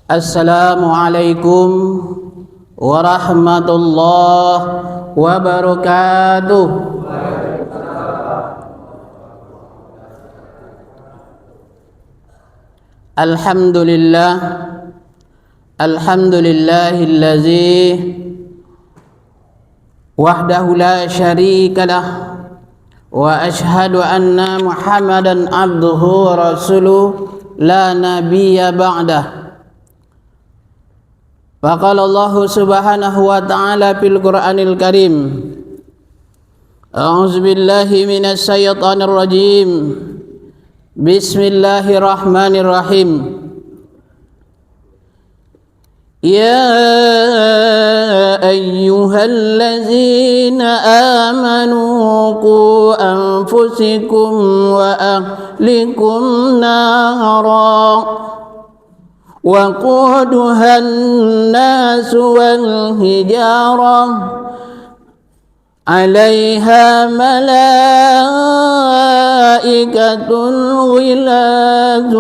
Assalamualaikum warahmatullahi wabarakatuh. Alhamdulillah, alhamdulillahillazi wahdahu la syarika lah, wa ashhadu anna Muhammadan abduhu wa rasuluh la nabiyya ba'dah. Faqala Allah subhanahu wa ta'ala fil Qur'anil Karim, a'udzu billahi minasy syaithanir rajim. Bismillahirrahmanirrahim. Ya ayyuhallazina amanu qu anfusakum wa ahlikum nara وقودها الناس والحجارة عليها ملائكة غلاظ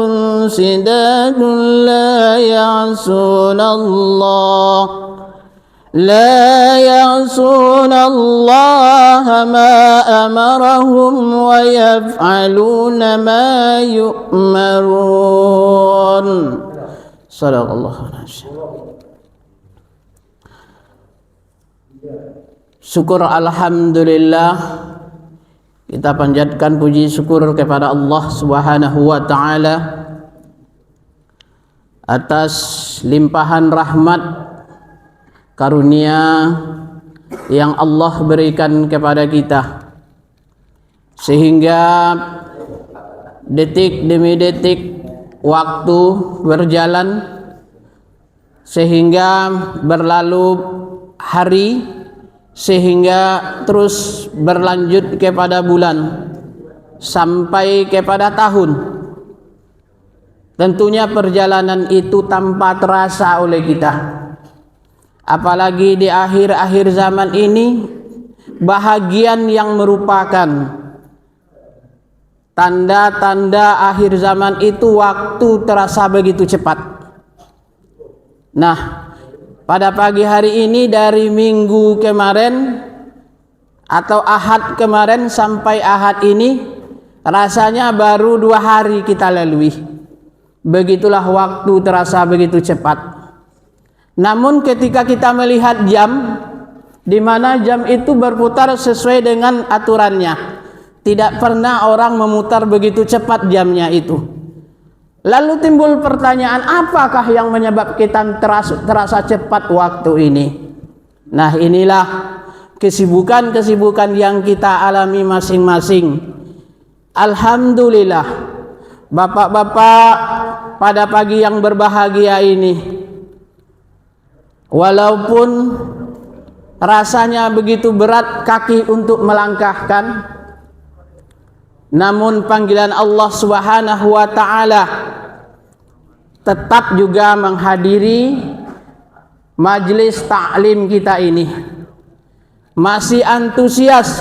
شداد لا يعصون الله ما أمرهم ويفعلون ما يؤمرون. Syukur alhamdulillah, kita panjatkan puji syukur kepada Allah Subhanahu wa ta'ala atas limpahan rahmat karunia yang Allah berikan kepada kita, sehingga detik demi detik waktu berjalan, sehingga berlalu hari, sehingga terus berlanjut kepada bulan sampai kepada tahun. Tentunya perjalanan itu tanpa terasa oleh kita, apalagi di akhir-akhir zaman ini, bahagian yang merupakan tanda-tanda akhir zaman itu waktu terasa begitu cepat. Nah, pada pagi hari ini dari minggu kemarin atau Ahad kemarin sampai Ahad ini, rasanya baru 2 hari kita lalui. Begitulah waktu terasa begitu cepat. Namun ketika kita melihat jam, di mana jam itu berputar sesuai dengan aturannya, tidak pernah orang memutar begitu cepat jamnya itu. Lalu timbul pertanyaan, apakah yang menyebabkan kita terasa cepat waktu ini? Nah, inilah kesibukan-kesibukan yang kita alami masing-masing. Alhamdulillah, bapak-bapak pada pagi yang berbahagia ini, walaupun rasanya begitu berat kaki untuk melangkahkan, namun panggilan Allah Subhanahu wa ta'ala tetap juga menghadiri majelis taklim kita ini, masih antusias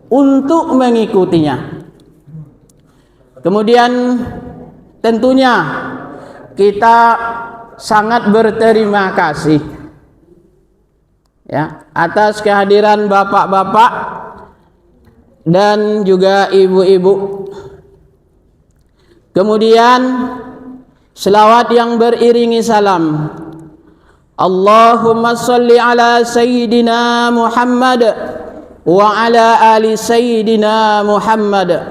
untuk mengikutinya. Kemudian tentunya kita sangat berterima kasih ya atas kehadiran bapak-bapak dan juga ibu-ibu. Kemudian selawat yang beriringi salam. Allahumma salli ala Sayyidina Muhammad wa ala ali Sayyidina Muhammad.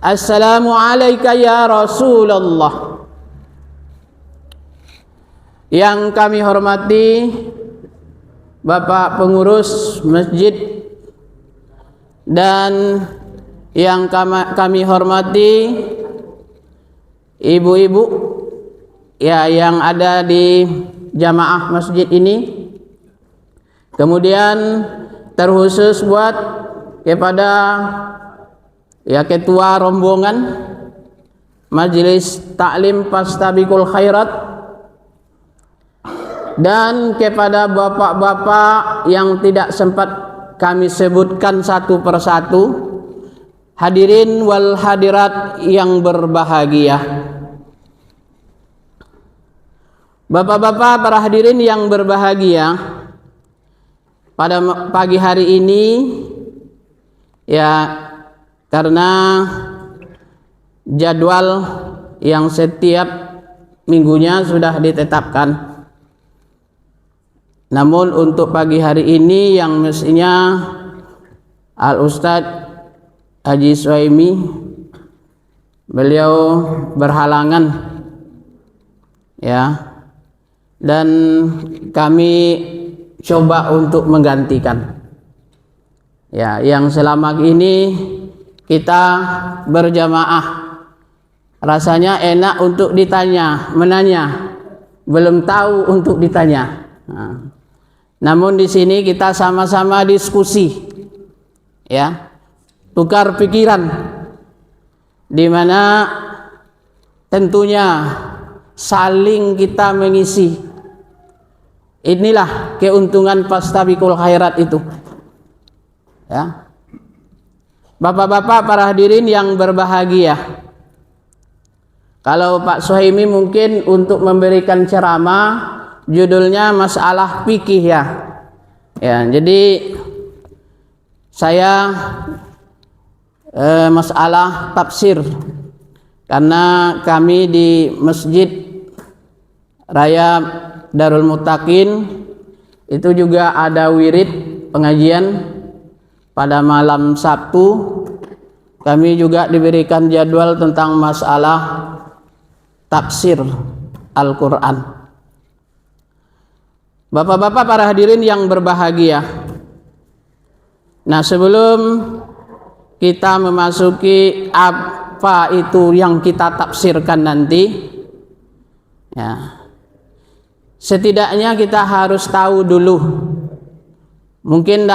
Assalamu alayka ya Rasulullah. Yang kami hormati Bapak pengurus masjid dan yang kami hormati ibu-ibu ya yang ada di jamaah masjid ini. Kemudian terkhusus buat kepada ya ketua rombongan majelis taklim Fastabiqul Khairat, dan kepada bapak-bapak yang tidak sempat kami sebutkan satu persatu, hadirin wal hadirat yang berbahagia. Bapak-bapak, para hadirin yang berbahagia, pada pagi hari ini ya, karena jadwal yang setiap minggunya sudah ditetapkan, namun untuk pagi hari ini yang mestinya Al-Ustadz Haji Suhaimi beliau berhalangan ya, dan kami coba untuk menggantikan ya, yang selama ini kita berjamaah rasanya enak untuk menanya, belum tahu untuk ditanya. Nah, namun di sini kita sama-sama diskusi ya, tukar pikiran, di mana tentunya saling kita mengisi. Inilah keuntungan fastabiqul khairat itu ya. Bapak-bapak, para hadirin yang berbahagia, kalau Pak Suhaimi mungkin untuk memberikan ceramah judulnya masalah fikih ya. Jadi saya masalah tafsir, karena kami di Masjid Raya Darul Muttaqin itu juga ada wirid pengajian pada malam Sabtu. Kami juga diberikan jadwal tentang masalah tafsir Al-Quran. Bapak-bapak, para hadirin yang berbahagia, nah sebelum kita memasuki apa itu yang kita tafsirkan nanti ya, setidaknya kita harus tahu dulu. Mungkin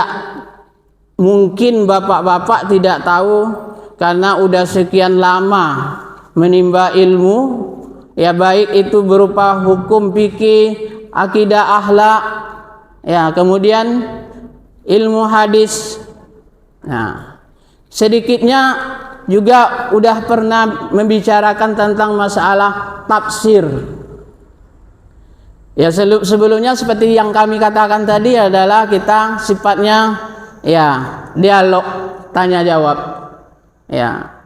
bapak-bapak tidak tahu karena udah sekian lama menimba ilmu ya, baik itu berupa hukum fikih, akidah, akhlak ya, kemudian ilmu hadis. Nah, sedikitnya juga udah pernah membicarakan tentang masalah tafsir. Ya, sebelumnya seperti yang kami katakan tadi adalah kita sifatnya ya dialog tanya jawab. Ya,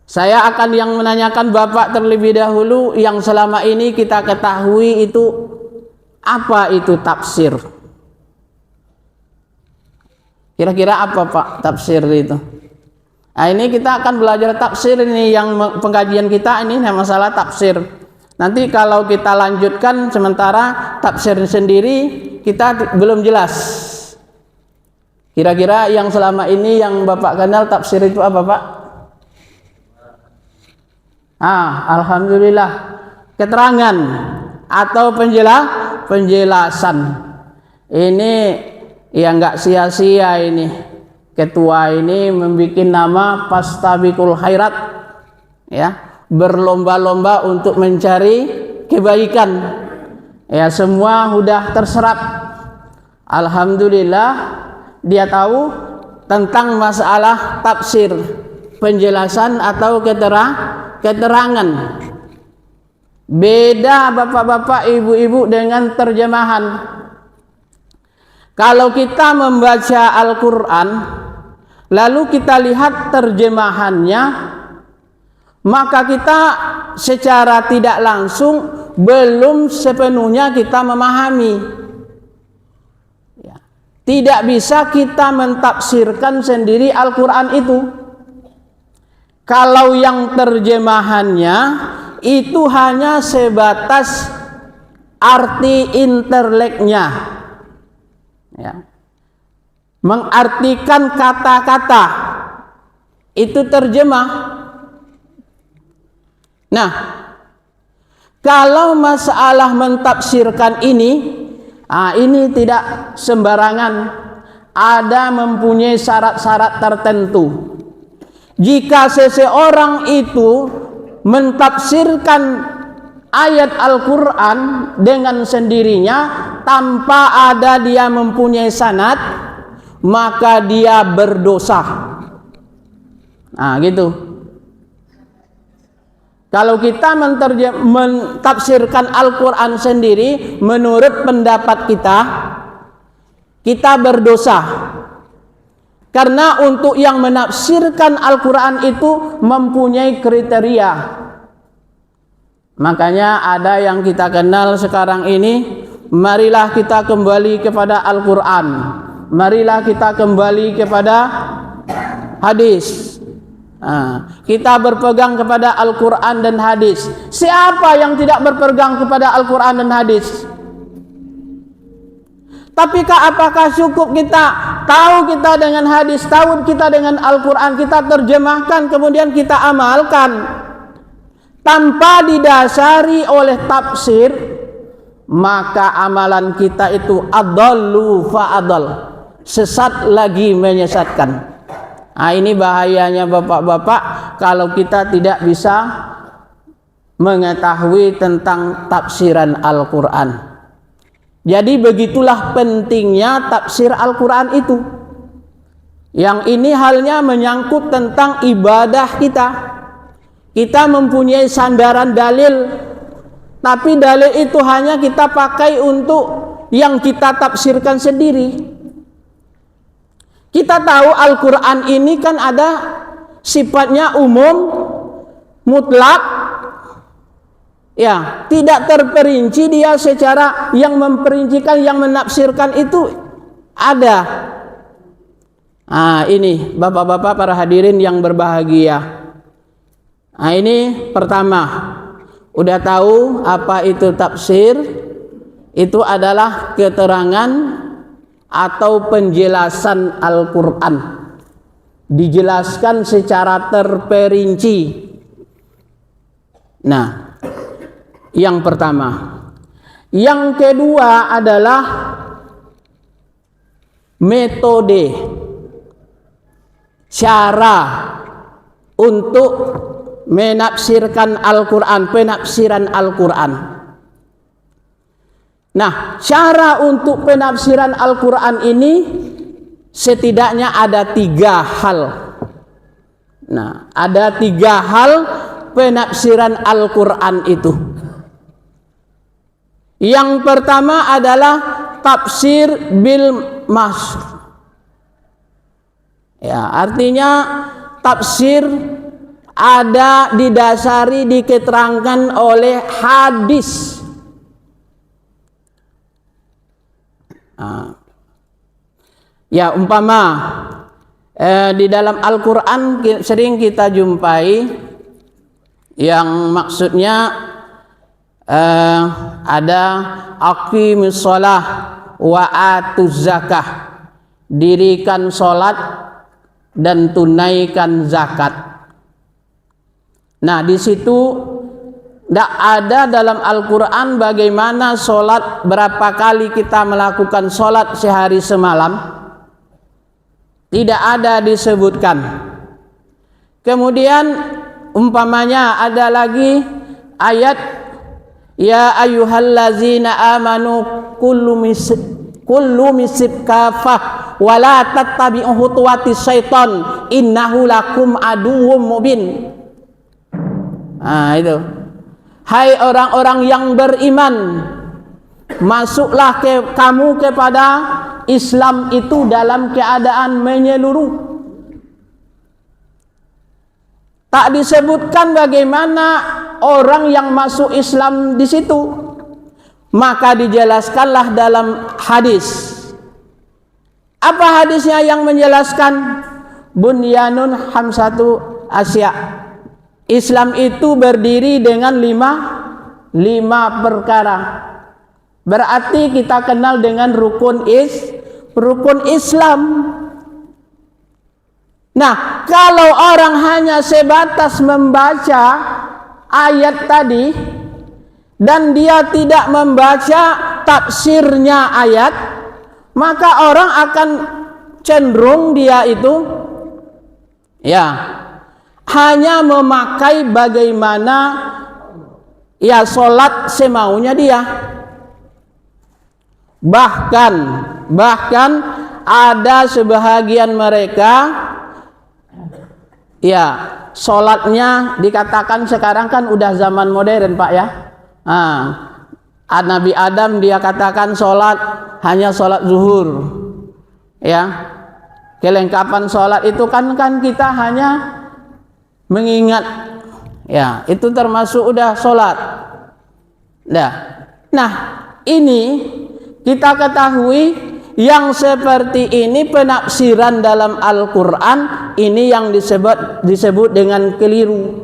saya akan yang menanyakan Bapak terlebih dahulu, yang selama ini kita ketahui itu apa itu tafsir. Kira-kira apa Pak tafsir itu? Nah, ini kita akan belajar tafsir ini, yang pengkajian kita ini masalah tafsir. Nanti kalau kita lanjutkan, sementara tafsir sendiri kita belum jelas. Kira-kira yang selama ini yang Bapak kenal tafsir itu apa Pak? Alhamdulillah, keterangan atau penjelasan. Ini ya nggak sia-sia ini ketua ini membuat nama fastabiqul khairat ya, berlomba-lomba untuk mencari kebaikan ya, semua sudah terserap. Alhamdulillah dia tahu tentang masalah tafsir, penjelasan atau keterangan. Beda bapak-bapak, ibu-ibu dengan terjemahan. Kalau kita membaca Al-Quran lalu kita lihat terjemahannya, maka kita secara tidak langsung belum sepenuhnya kita memahami ya. Tidak bisa kita mentafsirkan sendiri Al-Quran itu. Kalau yang terjemahannya itu hanya sebatas arti inteleknya ya, mengartikan kata-kata, itu terjemah. Nah, kalau masalah mentafsirkan ini tidak sembarangan, ada mempunyai syarat-syarat tertentu. Jika seseorang itu mentafsirkan ayat Al-Quran dengan sendirinya tanpa ada dia mempunyai sanad, maka dia berdosa. Gitu. Kalau kita mentafsirkan Al-Quran sendiri, menurut pendapat kita berdosa. Karena untuk yang menafsirkan Al-Quran itu mempunyai kriteria. Makanya ada yang kita kenal sekarang ini, marilah kita kembali kepada Al-Quran, marilah kita kembali kepada hadis. Kita berpegang kepada Al-Quran dan hadis. Siapa yang tidak berpegang kepada Al-Quran dan hadis? Tapi apakah cukup kita tahu kita dengan hadis, tahu kita dengan Al-Quran, kita terjemahkan kemudian kita amalkan tanpa didasari oleh tafsir, maka amalan kita itu adallu fa'adal, sesat lagi menyesatkan. Ini bahayanya bapak-bapak kalau kita tidak bisa mengetahui tentang tafsiran Al-Quran. Jadi begitulah pentingnya tafsir Al-Quran itu. Yang ini halnya menyangkut tentang ibadah kita. Kita mempunyai sandaran dalil, tapi dalil itu hanya kita pakai untuk yang kita tafsirkan sendiri. Kita tahu Al-Quran ini kan ada sifatnya umum, mutlak, ya, tidak terperinci dia secara yang memperincikan, yang menafsirkan itu ada. Ini bapak-bapak para hadirin yang berbahagia. Ini pertama, udah tahu apa itu tafsir? Itu adalah keterangan atau penjelasan Al-Quran, dijelaskan secara terperinci. Nah, yang pertama. Yang kedua adalah metode, cara untuk menafsirkan Al-Quran, penafsiran Al-Quran. Nah, cara untuk penafsiran Al-Quran ini setidaknya ada 3 hal. Nah, ada 3 hal penafsiran Al-Quran itu. Yang pertama adalah tafsir bil mas. Ya, artinya tafsir ada didasari, diketerangkan oleh hadis. Ya, umpama di dalam Al-Quran sering kita jumpai yang maksudnya ada aqimus shalah wa atuz zakah, dirikan sholat dan tunaikan zakat. Nah, di situ tidak ada dalam Al-Quran bagaimana sholat, berapa kali kita melakukan sholat sehari semalam. Tidak ada disebutkan. Kemudian umpamanya ada lagi ayat, ya ayyuhallazina amanu kullu misib kafah wala tattabi'u khutuwatis syaiton innahu lakum aduwwum mubin. Itu. Hai orang-orang yang beriman, masuklah kamu kepada Islam itu dalam keadaan menyeluruh. Tak disebutkan bagaimana orang yang masuk Islam di situ. Maka dijelaskanlah dalam hadis. Apa hadisnya yang menjelaskan? Bunyanun hamsatu asya. Islam itu berdiri dengan lima perkara. Berarti kita kenal dengan rukun Islam. Nah, kalau orang hanya sebatas membaca ayat tadi dan dia tidak membaca tafsirnya ayat, maka orang akan cenderung dia itu hanya memakai bagaimana sholat semaunya dia. Bahkan ada sebahagian mereka ya sholatnya dikatakan sekarang kan udah zaman modern Pak ya. Nabi Adam dia katakan sholat hanya sholat zuhur, ya. Kelengkapan sholat itu kan kita hanya mengingat, ya itu termasuk udah sholat. Nah ini kita ketahui yang seperti ini penafsiran dalam Al-Quran ini yang disebut dengan keliru.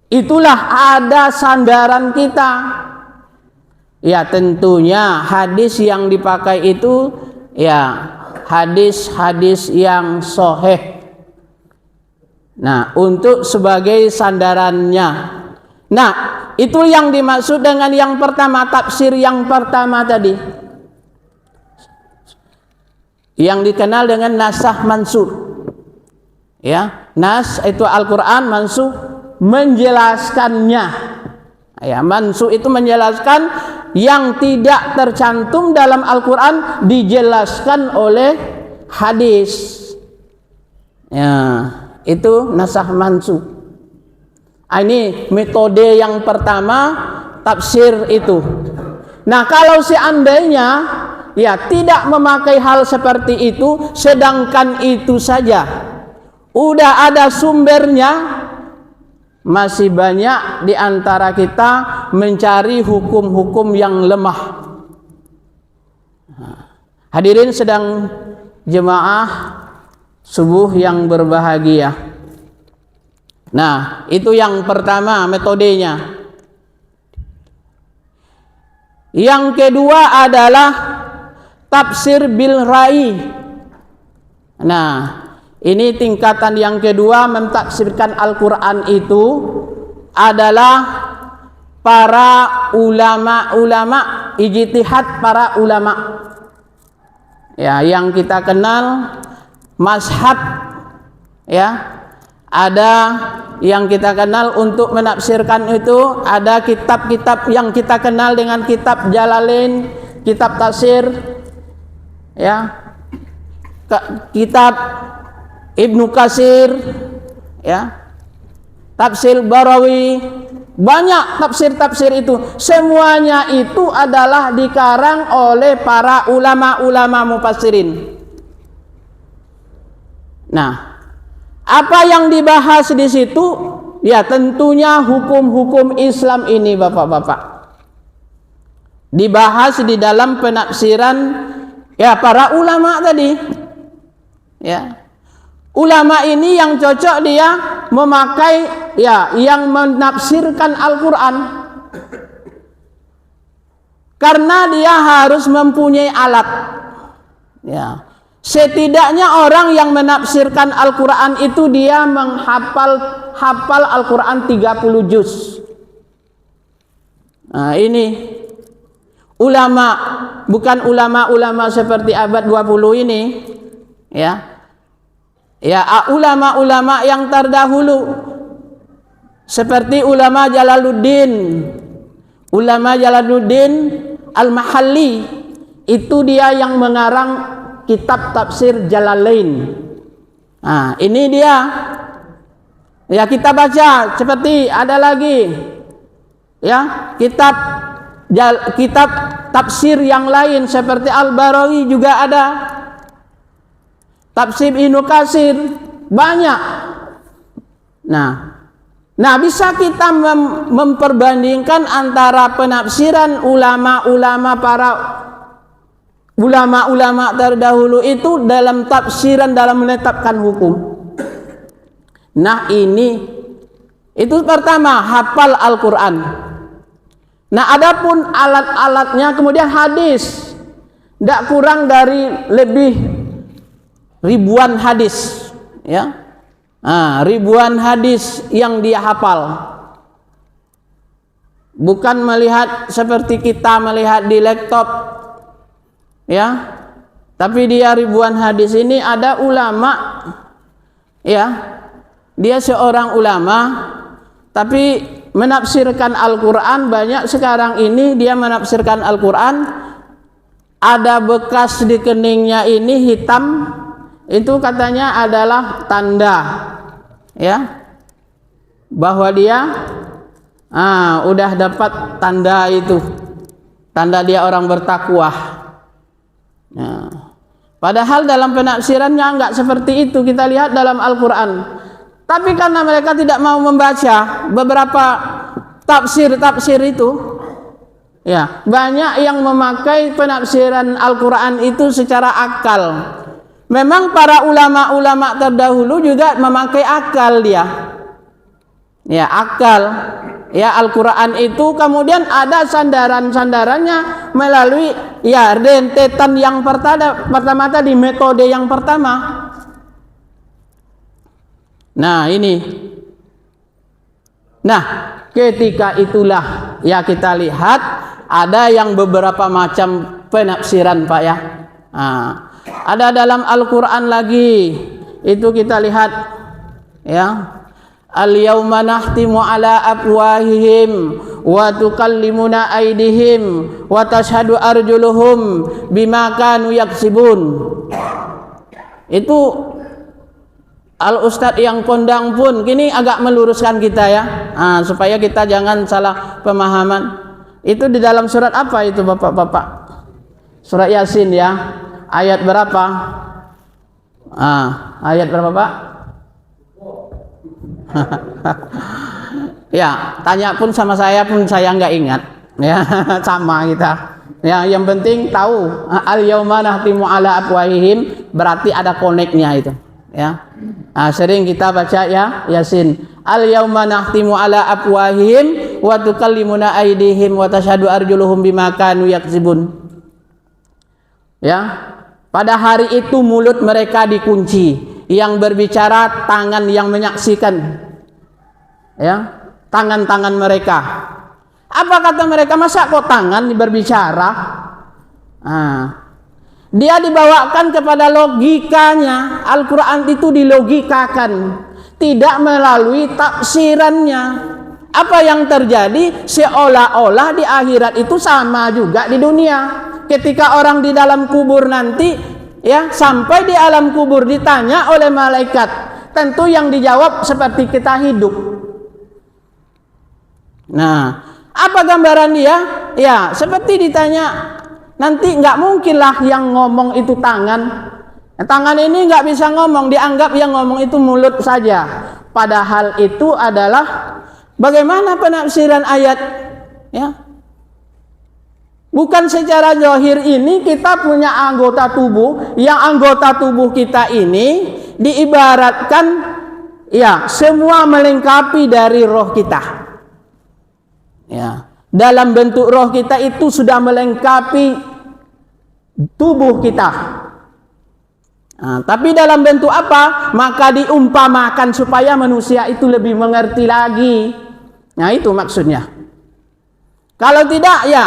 Itulah ada sandaran kita. Ya tentunya hadis yang dipakai itu ya hadis-hadis yang sahih. Nah, untuk sebagai sandarannya. Nah, itu yang dimaksud dengan yang pertama, tafsir yang pertama tadi. Yang dikenal dengan nasakh mansukh. Ya, nas itu Al-Qur'an, mansukh menjelaskannya. Ya, mansukh itu menjelaskan yang tidak tercantum dalam Al-Quran dijelaskan oleh hadis. Ya, itu nasakh mansukh. Ini metode yang pertama tafsir itu. Nah, kalau seandainya ya tidak memakai hal seperti itu, sedangkan itu saja udah ada sumbernya, masih banyak di antara kita mencari hukum-hukum yang lemah. Hadirin sedang jemaah subuh yang berbahagia. Nah, itu yang pertama metodenya. Yang kedua adalah tafsir bil rai. Nah, ini tingkatan yang kedua mentafsirkan Al-Quran itu adalah para ulama-ulama, ijtihad para ulama. Ya, yang kita kenal mazhab, ya. Ada yang kita kenal untuk menafsirkan itu, ada kitab-kitab yang kita kenal dengan kitab Jalalain, kitab tafsir, ya. Kitab Ibnu Katsir, ya, tafsir Barawi, banyak tafsir-tafsir itu. Semuanya itu adalah dikarang oleh para ulama-ulama mufassirin. Nah, apa yang dibahas di situ? Ya tentunya hukum-hukum Islam ini, Bapak-bapak. Dibahas di dalam penafsiran ya para ulama tadi. Ya. Ulama ini yang cocok dia memakai ya yang menafsirkan Al-Qur'an. Karena dia harus mempunyai alat. Ya. Setidaknya orang yang menafsirkan Al-Qur'an itu dia hafal Al-Qur'an 30 juz. Nah, ini ulama, bukan ulama-ulama seperti abad 20 ini, ya. Ya, ulama-ulama yang terdahulu seperti ulama Jalaluddin Al-Mahalli, itu dia yang mengarang kitab tafsir Jalalain. Nah, ini dia. Ya, kita baca seperti ada lagi. Ya, kitab tafsir yang lain seperti Al-Barawi juga ada. Tafsir Ibnu Katsir banyak. Nah, bisa kita memperbandingkan antara penafsiran para ulama terdahulu itu dalam tafsiran dalam menetapkan hukum. Nah, itu pertama hafal Al-Qur'an. Nah, adapun alat-alatnya kemudian hadis. Tidak kurang dari lebih ribuan hadis, ya. Ribuan hadis yang dia hafal. Bukan melihat seperti kita melihat di laptop, ya. Tapi dia ribuan hadis ini ada ulama, ya. Dia seorang ulama, tapi menafsirkan Al-Qur'an banyak sekarang ini dia menafsirkan Al-Qur'an ada bekas di keningnya ini hitam. itu katanya adalah tanda, ya, bahwa dia udah dapat tanda itu, tanda dia orang bertakwa. Nah, padahal dalam penafsirannya enggak seperti itu, kita lihat dalam Al-Quran. Tapi karena mereka tidak mau membaca beberapa tafsir-tafsir itu, ya, banyak yang memakai penafsiran Al-Quran itu secara akal. Memang para ulama-ulama terdahulu juga memakai akal dia. Ya, akal. Ya, Al-Quran itu kemudian ada sandaran-sandarannya melalui ya rentetan yang pertama tadi, metode yang pertama. Nah, ini. Nah, ketika itulah ya kita lihat ada yang beberapa macam penafsiran, Pak, ya. Ada dalam Al-Quran lagi, itu kita lihat, ya, al-yawma nahtimu ala afwahihim wa tukallimuna aydihim wa tashhadu arjuluhum bima kanu yaksibun. Itu Al-Ustadz yang kondang pun kini agak meluruskan kita, ya, supaya kita jangan salah pemahaman. Itu di dalam surat apa itu, Bapak-bapak? Surat Yasin, ya. Ayat berapa? Ayat berapa, Pak? Ya, tanya pun sama saya pun saya nggak ingat, ya. Sama kita, ya. Yang penting tahu al-yauma nahtimu ala afwahihim, berarti ada koneknya itu, ya. Sering kita baca, ya, Yasin, al-yauma nahtimu ala afwahihim wa tukallimuna aydihim wa tashhadu arjuluhum bima kanu yaksibun. Ya, pada hari itu mulut mereka dikunci, yang berbicara tangan yang menyaksikan, ya, tangan-tangan mereka. Apa kata mereka? Masa kok tangan berbicara? Dia dibawakan kepada logikanya. Al-Quran itu dilogikakan, tidak melalui tafsirannya. Apa yang terjadi? Seolah-olah di akhirat itu sama juga di dunia. Ketika orang di dalam kubur nanti, ya, sampai di alam kubur ditanya oleh malaikat, tentu yang dijawab seperti kita hidup. Nah, apa gambaran dia? Ya, seperti ditanya. Nanti nggak mungkinlah yang ngomong itu tangan. Tangan ini nggak bisa ngomong, dianggap yang ngomong itu mulut saja. Padahal itu adalah bagaimana penafsiran ayat, ya. Bukan secara zahir ini kita punya anggota tubuh, yang anggota tubuh kita ini diibaratkan, ya, semua melengkapi dari roh kita. Ya. Dalam bentuk roh kita itu sudah melengkapi tubuh kita. Tapi dalam bentuk apa? Maka diumpamakan supaya manusia itu lebih mengerti lagi. Nah, itu maksudnya. Kalau tidak, ya,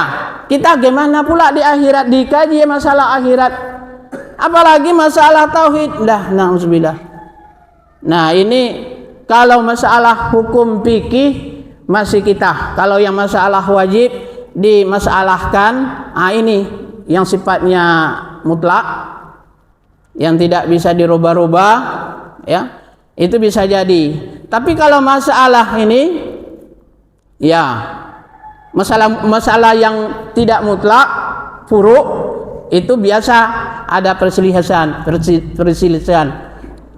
kita gimana pula di akhirat, dikaji masalah akhirat, apalagi masalah tauhid. Na'udzubillah. Nah, ini kalau masalah hukum fikih masih kita. Kalau yang masalah wajib dimasalahkan, ini yang sifatnya mutlak, yang tidak bisa dirubah-rubah, ya, itu bisa jadi. Tapi kalau masalah ini, ya, masalah yang tidak mutlak, furu', itu biasa ada perselisihan.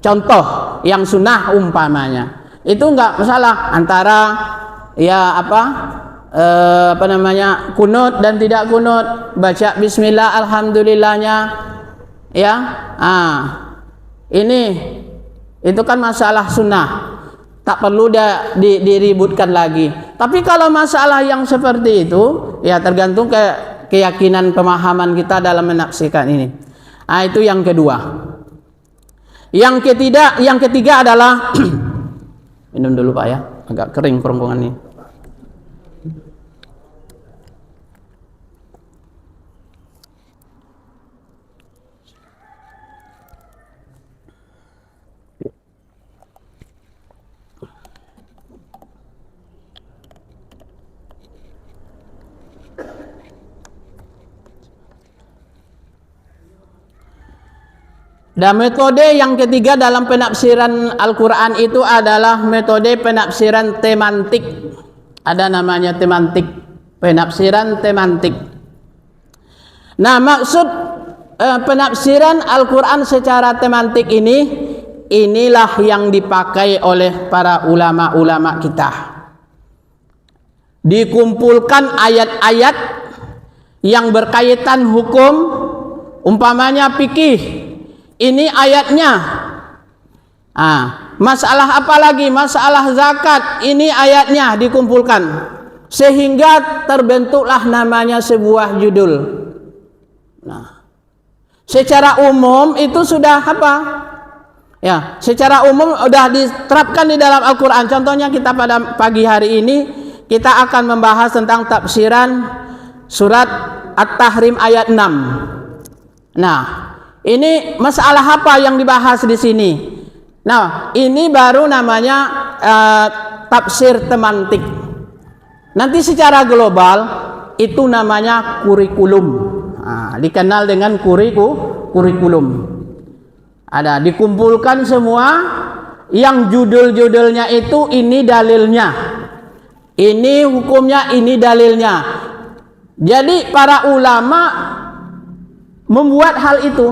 Contoh yang sunnah umpamanya, itu enggak masalah antara, ya, apa namanya, kunut dan tidak kunut, baca bismillah alhamdulillahnya, ya. Ini itu kan masalah sunnah, tak perlu diributkan lagi. Tapi kalau masalah yang seperti itu, ya, tergantung keyakinan pemahaman kita dalam menafsirkan ini. Itu yang kedua. Yang ketiga adalah minum dulu, Pak, ya, agak kering kerongkongan ini. Dan metode yang ketiga dalam penafsiran Al-Quran itu adalah metode penafsiran temantik. Ada namanya temantik, penafsiran temantik. Nah, maksud penafsiran Al-Quran secara temantik inilah yang dipakai oleh para ulama-ulama kita. Dikumpulkan ayat-ayat yang berkaitan hukum, umpamanya fikih. Ini ayatnya. Masalah apa lagi? Masalah zakat. Ini ayatnya dikumpulkan. Sehingga terbentuklah namanya sebuah judul. Nah, secara umum itu sudah apa? Ya, secara umum sudah diterapkan di dalam Al-Quran. Contohnya kita pada pagi hari ini kita akan membahas tentang tafsiran surat At-Tahrim ayat 6. Nah, ini masalah apa yang dibahas di sini? Nah, ini baru namanya tafsir temantik. Nanti secara global itu namanya kurikulum. Dikenal dengan kurikulum. Ada dikumpulkan semua yang judul-judulnya itu ini dalilnya. Ini hukumnya, ini dalilnya. Jadi para ulama membuat hal itu.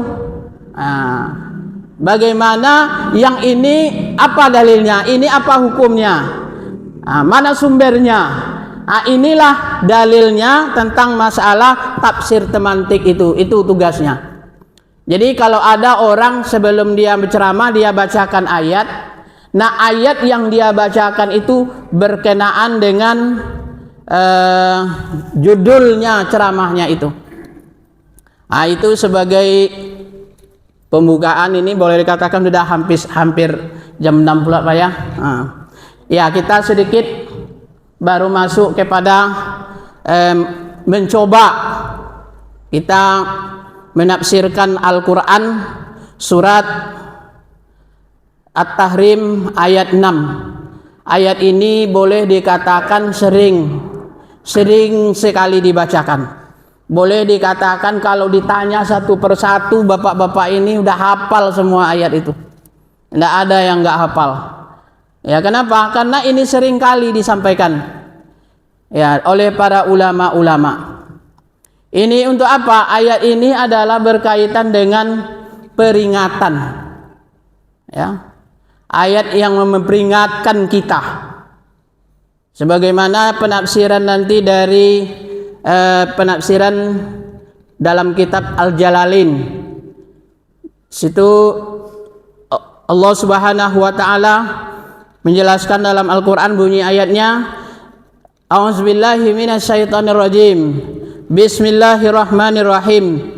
Bagaimana yang ini apa dalilnya, ini apa hukumnya, mana sumbernya. Inilah dalilnya tentang masalah tafsir temantik itu tugasnya. Jadi kalau ada orang sebelum dia berceramah dia bacakan ayat, nah ayat yang dia bacakan itu berkenaan dengan judulnya ceramahnya itu. Itu sebagai pembukaan ini boleh dikatakan sudah hampir jam 6 pula Pak ya. Ya, kita sedikit baru masuk kepada mencoba kita menafsirkan Al-Quran surat At-Tahrim ayat 6. Ayat ini boleh dikatakan sering sekali dibacakan. Boleh dikatakan kalau ditanya satu persatu bapak-bapak ini udah hafal semua ayat itu. Tidak ada yang nggak hafal. Ya, kenapa? Karena ini sering kali disampaikan ya oleh para ulama-ulama. Ini untuk apa? Ayat ini adalah berkaitan dengan peringatan. Ya. Ayat yang memperingatkan kita. Sebagaimana penafsiran nanti dari penafsiran dalam kitab Al-Jalalain. Situ Allah Subhanahu wa taala menjelaskan dalam Al-Qur'an bunyi ayatnya, A'udzubillahi minasyaitonirrajim. Bismillahirrahmanirrahim.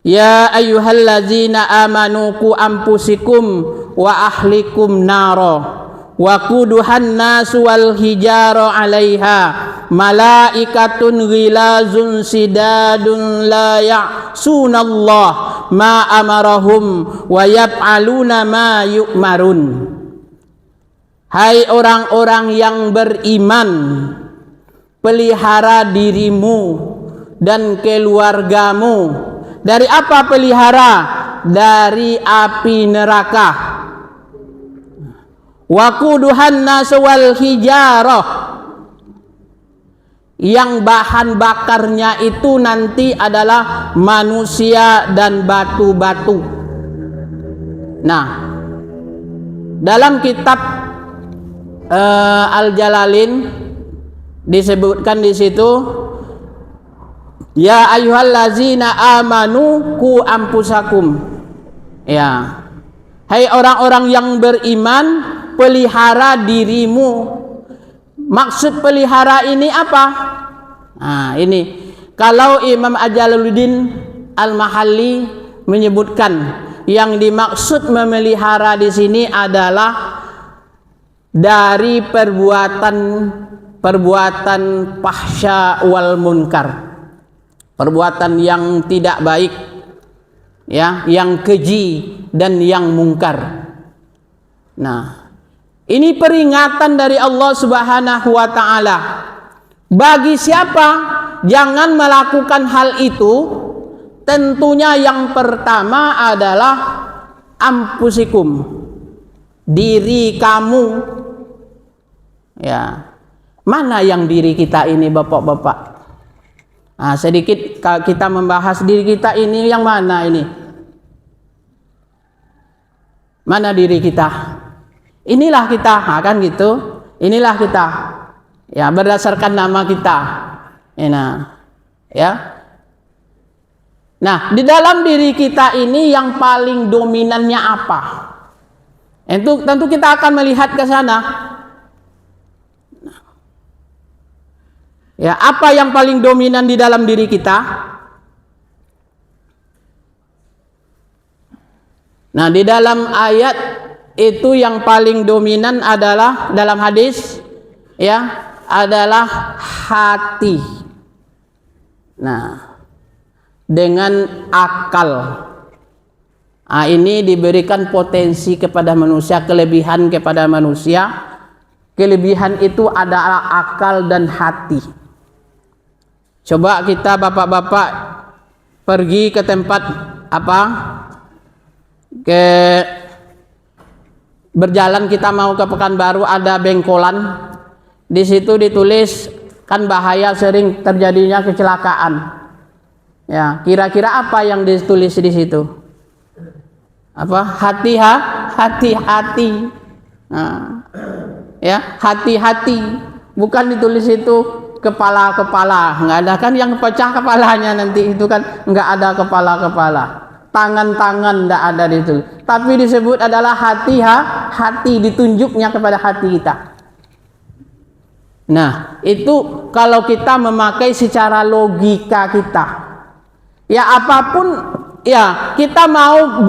Ya ayyuhallazina amanu qu anfusikum wa ahlikum naro wa quduhan nasu wal hijara 'alaiha malaikatun ghilazun sidadun la ya'sunallah ma amarahum wa yaf'aluna ma yu'marun. Hai orang-orang yang beriman, pelihara dirimu dan keluargamu dari apa pelihara? Dari api neraka. Waquduhan nas wal hijarah, yang bahan bakarnya itu nanti adalah manusia dan batu-batu. Nah, dalam kitab Al-Jalalain disebutkan di situ, ya ayyuhallazina amanu qu anfusakum. Ya, hai orang-orang yang beriman, pelihara dirimu. Maksud pelihara ini apa? Nah, ini kalau Imam Jalaluddin Al-Mahalli menyebutkan yang dimaksud memelihara di sini adalah dari perbuatan fahsya wal munkar, perbuatan yang tidak baik, ya, yang keji dan yang mungkar. Nah, ini peringatan dari Allah Subhanahu wa taala. Bagi siapa jangan melakukan hal itu, tentunya yang pertama adalah ampusikum, diri kamu. Ya, mana yang diri kita ini, bapak-bapak? Nah, sedikit kita membahas diri kita ini yang mana ini? Mana diri kita? Inilah kita, nah, kan gitu. Inilah kita. Ya, berdasarkan nama kita. Ya. Nah, di dalam diri kita ini yang paling dominannya apa? Itu tentu kita akan melihat ke sana. Ya, apa yang paling dominan di dalam diri kita? Nah, di dalam ayat itu yang paling dominan adalah dalam hadis, ya, adalah hati. Nah, dengan akal. Nah, ini diberikan potensi kepada manusia, kelebihan kepada manusia. Kelebihan itu adalah akal dan hati. Coba kita bapak-bapak pergi ke tempat apa? Berjalan kita mau ke Pekanbaru, ada bengkolan. Di situ ditulis kan bahaya sering terjadinya kecelakaan. Ya, kira-kira apa yang ditulis di situ? Apa? Hati-hati. Nah, ya, hati-hati. Bukan ditulis itu kepala-kepala. Nggak ada kan yang pecah kepalanya nanti itu kan nggak ada kepala-kepala. Tangan-tangan nggak ada itu. Tapi disebut adalah hati, ditunjuknya kepada hati kita. Nah, itu kalau kita memakai secara logika kita. Ya, apapun, ya, kita mau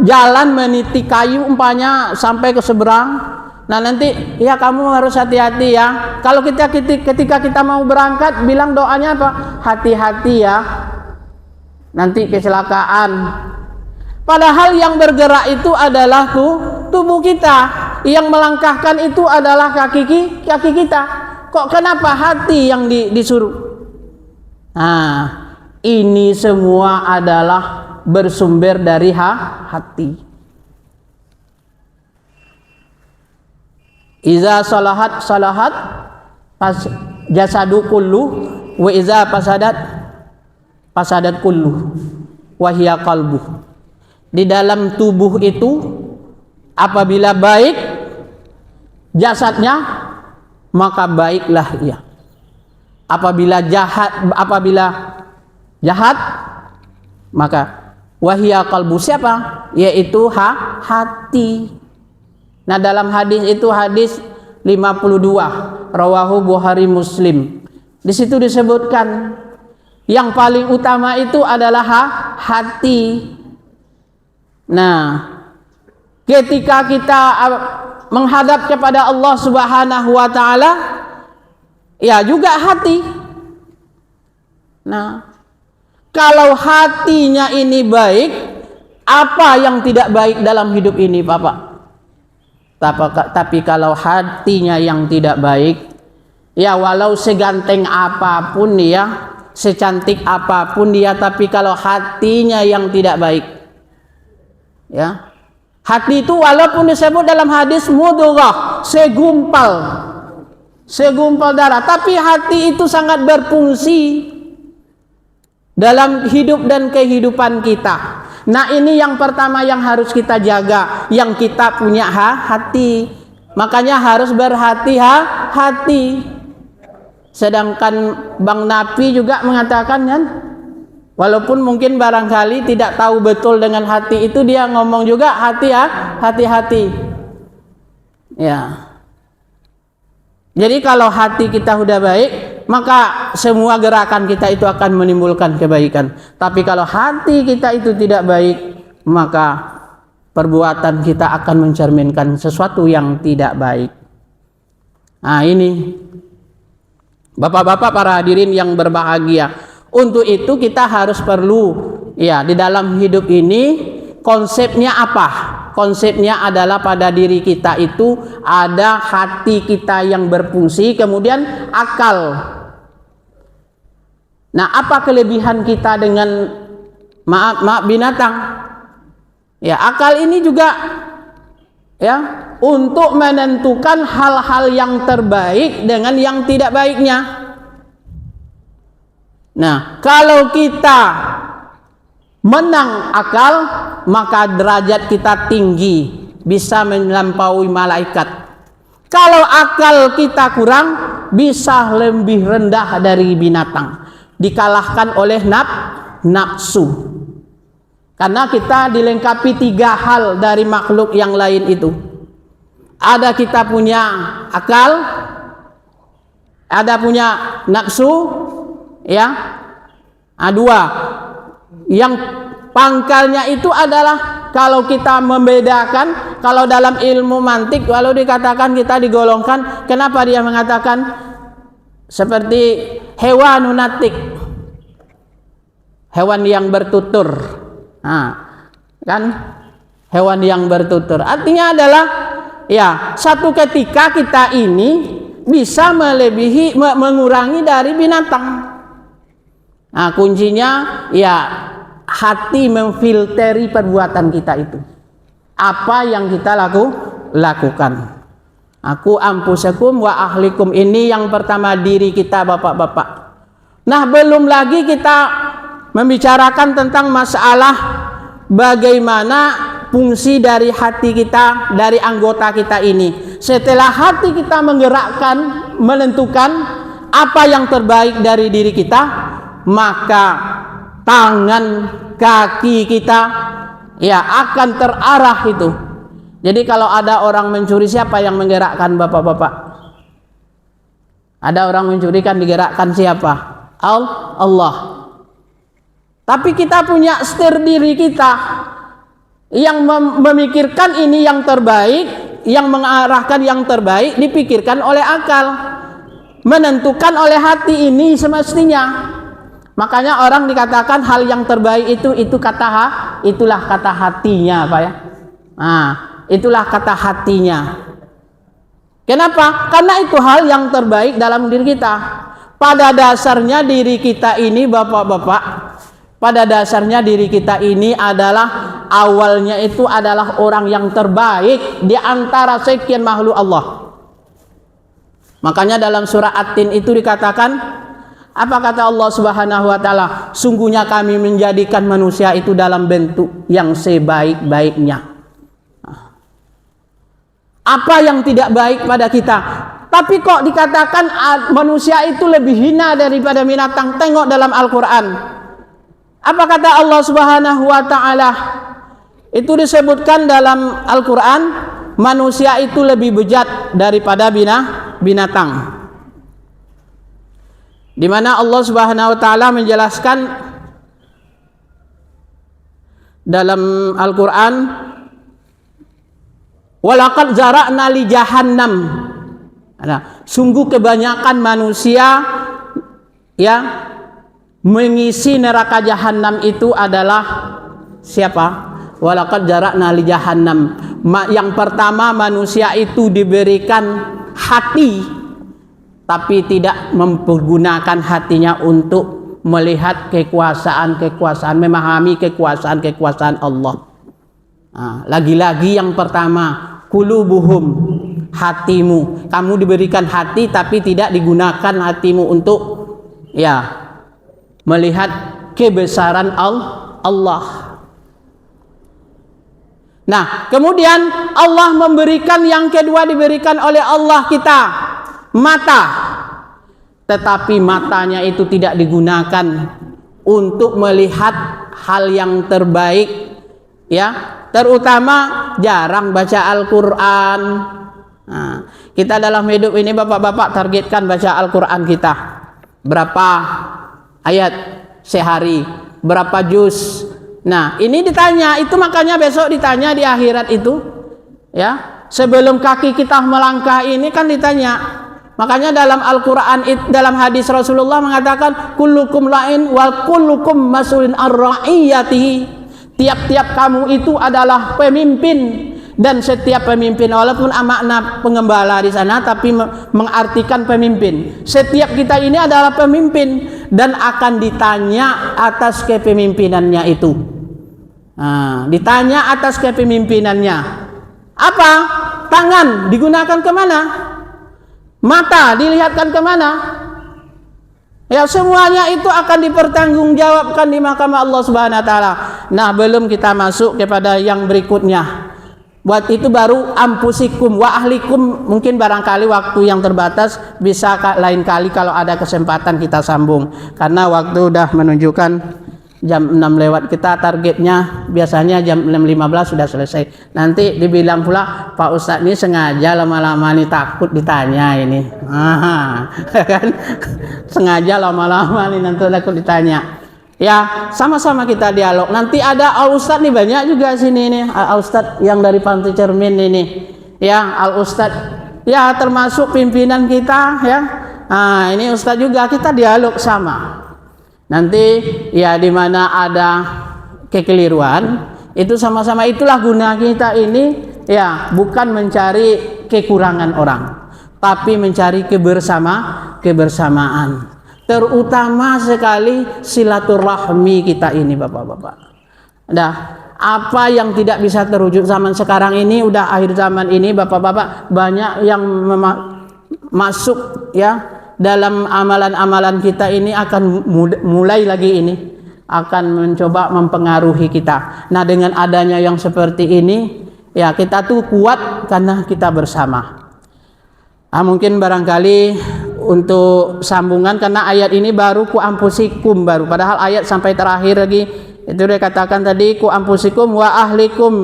jalan meniti kayu umpamanya sampai ke seberang. Nah, nanti ya kamu harus hati-hati ya. Kalau ketika kita mau berangkat bilang doanya apa? Hati-hati ya. Nanti kecelakaan. Padahal yang bergerak itu adalah tubuh kita. Yang melangkahkan itu adalah kaki kita. Kok kenapa hati yang disuruh? Nah, ini semua adalah bersumber dari hati. Iza salahat jasadu kullu wa iza fasadat kullu wa hiya qalbu. Di dalam tubuh itu apabila baik jasadnya, maka baiklah ia. Apabila jahat, maka wahia qalbu, siapa? Yaitu hati. Nah, dalam hadis itu hadis 52 rawahu Bukhari Muslim. Di situ disebutkan yang paling utama itu adalah hati. Nah, ketika kita menghadap kepada Allah Subhanahu wa taala, ya juga hati. Nah, kalau hatinya ini baik, apa yang tidak baik dalam hidup ini, Bapak? Tapi kalau hatinya yang tidak baik, ya walau seganteng apapun dia, secantik apapun dia, tapi kalau hatinya yang tidak baik, ya, hati itu walaupun disebut dalam hadis mudghah, segumpal darah, tapi hati itu sangat berfungsi dalam hidup dan kehidupan kita. Nah, ini yang pertama yang harus kita jaga, yang kita punya hati. Makanya harus berhati-hati. Sedangkan Bang Napi juga mengatakan kan, walaupun mungkin barangkali tidak tahu betul dengan hati itu, dia ngomong juga hati-hati. Ya. Jadi kalau hati kita sudah baik, maka semua gerakan kita itu akan menimbulkan kebaikan. Tapi kalau hati kita itu tidak baik, maka perbuatan kita akan mencerminkan sesuatu yang tidak baik. Nah, ini Bapak-bapak para hadirin yang berbahagia. Untuk itu kita harus perlu, ya, di dalam hidup ini konsepnya apa? Konsepnya adalah pada diri kita itu ada hati kita yang berfungsi, kemudian akal. Nah, apa kelebihan kita dengan maaf binatang. Ya, akal ini juga ya untuk menentukan hal-hal yang terbaik dengan yang tidak baiknya. Nah, kalau kita menang akal, maka derajat kita tinggi, bisa melampaui malaikat. Kalau akal kita kurang, bisa lebih rendah dari binatang, dikalahkan oleh nafsu. Karena kita dilengkapi 3 hal dari makhluk yang lain itu. Ada kita punya akal, ada punya nafsu, ya. 2. Yang pangkalnya itu adalah kalau kita membedakan, kalau dalam ilmu mantik, kalau dikatakan kita digolongkan, kenapa dia mengatakan seperti hewan lunatik, hewan yang bertutur. Nah, kan hewan yang bertutur artinya adalah ya satu ketika kita ini bisa melebihi mengurangi dari binatang. Nah, kuncinya ya hati memfilteri perbuatan kita itu, apa yang kita lakukan. Aku ampusakum wa ahlikum, ini yang pertama diri kita, bapak-bapak. Nah, belum lagi kita membicarakan tentang masalah bagaimana fungsi dari hati kita, dari anggota kita ini. Setelah hati kita menggerakkan, menentukan apa yang terbaik dari diri kita, maka tangan, kaki kita ya akan terarah itu. Jadi kalau ada orang mencuri, siapa yang menggerakkan, bapak-bapak? Ada orang mencuri kan digerakkan siapa? Allah. Tapi kita punya setir diri kita yang memikirkan ini yang terbaik, yang mengarahkan yang terbaik, dipikirkan oleh akal, menentukan oleh hati ini semestinya. Makanya orang dikatakan hal yang terbaik itu itulah kata hatinya, Pak ya. Nah, itulah kata hatinya. Kenapa? Karena itu hal yang terbaik dalam diri kita. Pada dasarnya diri kita ini, bapak-bapak, pada dasarnya diri kita ini adalah awalnya itu adalah orang yang terbaik di antara sekian makhluk Allah. Makanya dalam surah At-Tin itu dikatakan, apa kata Allah Subhanahu wa taala? Sungguhnya kami menjadikan manusia itu dalam bentuk yang sebaik-baiknya. Apa yang tidak baik pada kita? Tapi kok dikatakan manusia itu lebih hina daripada binatang? Tengok dalam Al-Quran. Apa kata Allah Subhanahu wa taala? Itu disebutkan dalam Al-Quran, manusia itu lebih bejat daripada binatang. Di mana Allah Subhanahu wa taala menjelaskan dalam Al-Quran, walaqad zara'na li jahannam. Sungguh kebanyakan manusia ya mengisi neraka jahanam itu adalah siapa? Walaqad zara'na li jahannam. Yang pertama, manusia itu diberikan hati, tapi tidak mempergunakan hatinya untuk melihat kekuasaan, memahami kekuasaan Allah. Nah, lagi-lagi yang pertama, qulubuhum, hatimu. Kamu diberikan hati tapi tidak digunakan hatimu untuk ya melihat kebesaran Allah. Nah, kemudian Allah memberikan yang kedua, diberikan oleh Allah kita mata. Tetapi matanya itu tidak digunakan untuk melihat hal yang terbaik, ya. Terutama jarang baca Al-Quran. Nah, kita dalam hidup ini, bapak-bapak, targetkan baca Al-Quran kita. Berapa ayat sehari? Berapa juz? Nah, ini ditanya, itu makanya besok ditanya di akhirat itu. Ya, sebelum kaki kita melangkah ini kan ditanya. Makanya dalam Al-Quran, dalam hadis Rasulullah mengatakan, kullukum la'in wal kullukum mas'ulun ar-ra'iyatihi. Tiap-tiap kamu itu adalah pemimpin, dan setiap pemimpin, walaupun makna pengembala di sana, tapi mengartikan pemimpin. Setiap kita ini adalah pemimpin, dan akan ditanya atas kepemimpinannya itu. Nah, ditanya atas kepemimpinannya. Apa? Tangan digunakan kemana? Mata dilihatkan kemana? Ya, semuanya itu akan dipertanggungjawabkan di mahkamah Allah Subhanahu wa taala. Nah, belum kita masuk kepada yang berikutnya. Buat itu baru ampusikum wa ahlikum, mungkin barangkali waktu yang terbatas bisa lain kali kalau ada kesempatan kita sambung. Karena waktu udah menunjukkan jam 6 lewat, kita targetnya biasanya jam 6.15 sudah selesai. Nanti dibilang pula Pak Ustadz ini sengaja lama-lama nih takut ditanya ini. Kan? Sengaja lama-lama nih nanti takut ditanya. Ya, sama-sama kita dialog. Nanti ada Al Ustadz nih banyak juga sini nih. Al Ustadz yang dari Pantai Cermin ini. Ya, Al Ustadz ya termasuk pimpinan kita ya. Nah, ini Ustadz juga, kita dialog sama. Nanti ya di mana ada kekeliruan itu sama-sama, itulah guna kita ini ya, bukan mencari kekurangan orang, tapi mencari kebersamaan. Terutama sekali silaturahmi kita ini Bapak-bapak. Nah, apa yang tidak bisa terwujud zaman sekarang ini, udah akhir zaman ini Bapak-bapak, banyak yang masuk ya dalam amalan-amalan kita ini akan mulai lagi ini akan mencoba mempengaruhi kita. Nah, dengan adanya yang seperti ini ya kita tuh kuat karena kita bersama. Nah, mungkin barangkali untuk sambungan, karena ayat ini baru ku ampusikum baru, padahal ayat sampai terakhir lagi itu dia katakan tadi ku ampusikum wa ahlikum,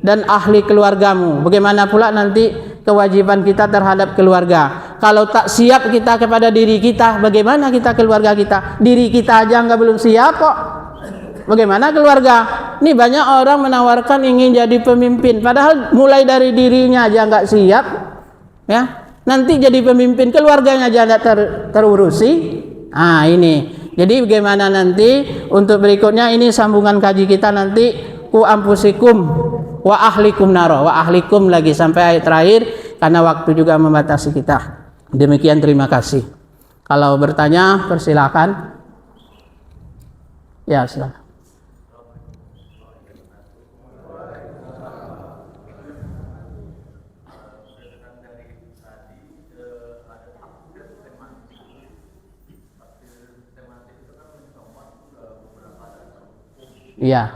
dan ahli keluargamu. Bagaimana pula nanti kewajiban kita terhadap keluarga? Kalau tak siap kita kepada diri kita, bagaimana kita keluarga kita? Diri kita aja belum siap kok, bagaimana keluarga? Ini banyak orang menawarkan ingin jadi pemimpin, padahal mulai dari dirinya aja nggak siap ya. Nanti jadi pemimpin, keluarganya aja tidak terurusi. Nah, ini. Jadi bagaimana nanti untuk berikutnya ini sambungan kaji kita nanti ku ampusikum wa ahlikum naro, wa ahlikum lagi sampai ayat terakhir karena waktu juga membatasi kita. Demikian, terima kasih. Kalau bertanya persilakan. Ya, silakan. Iya.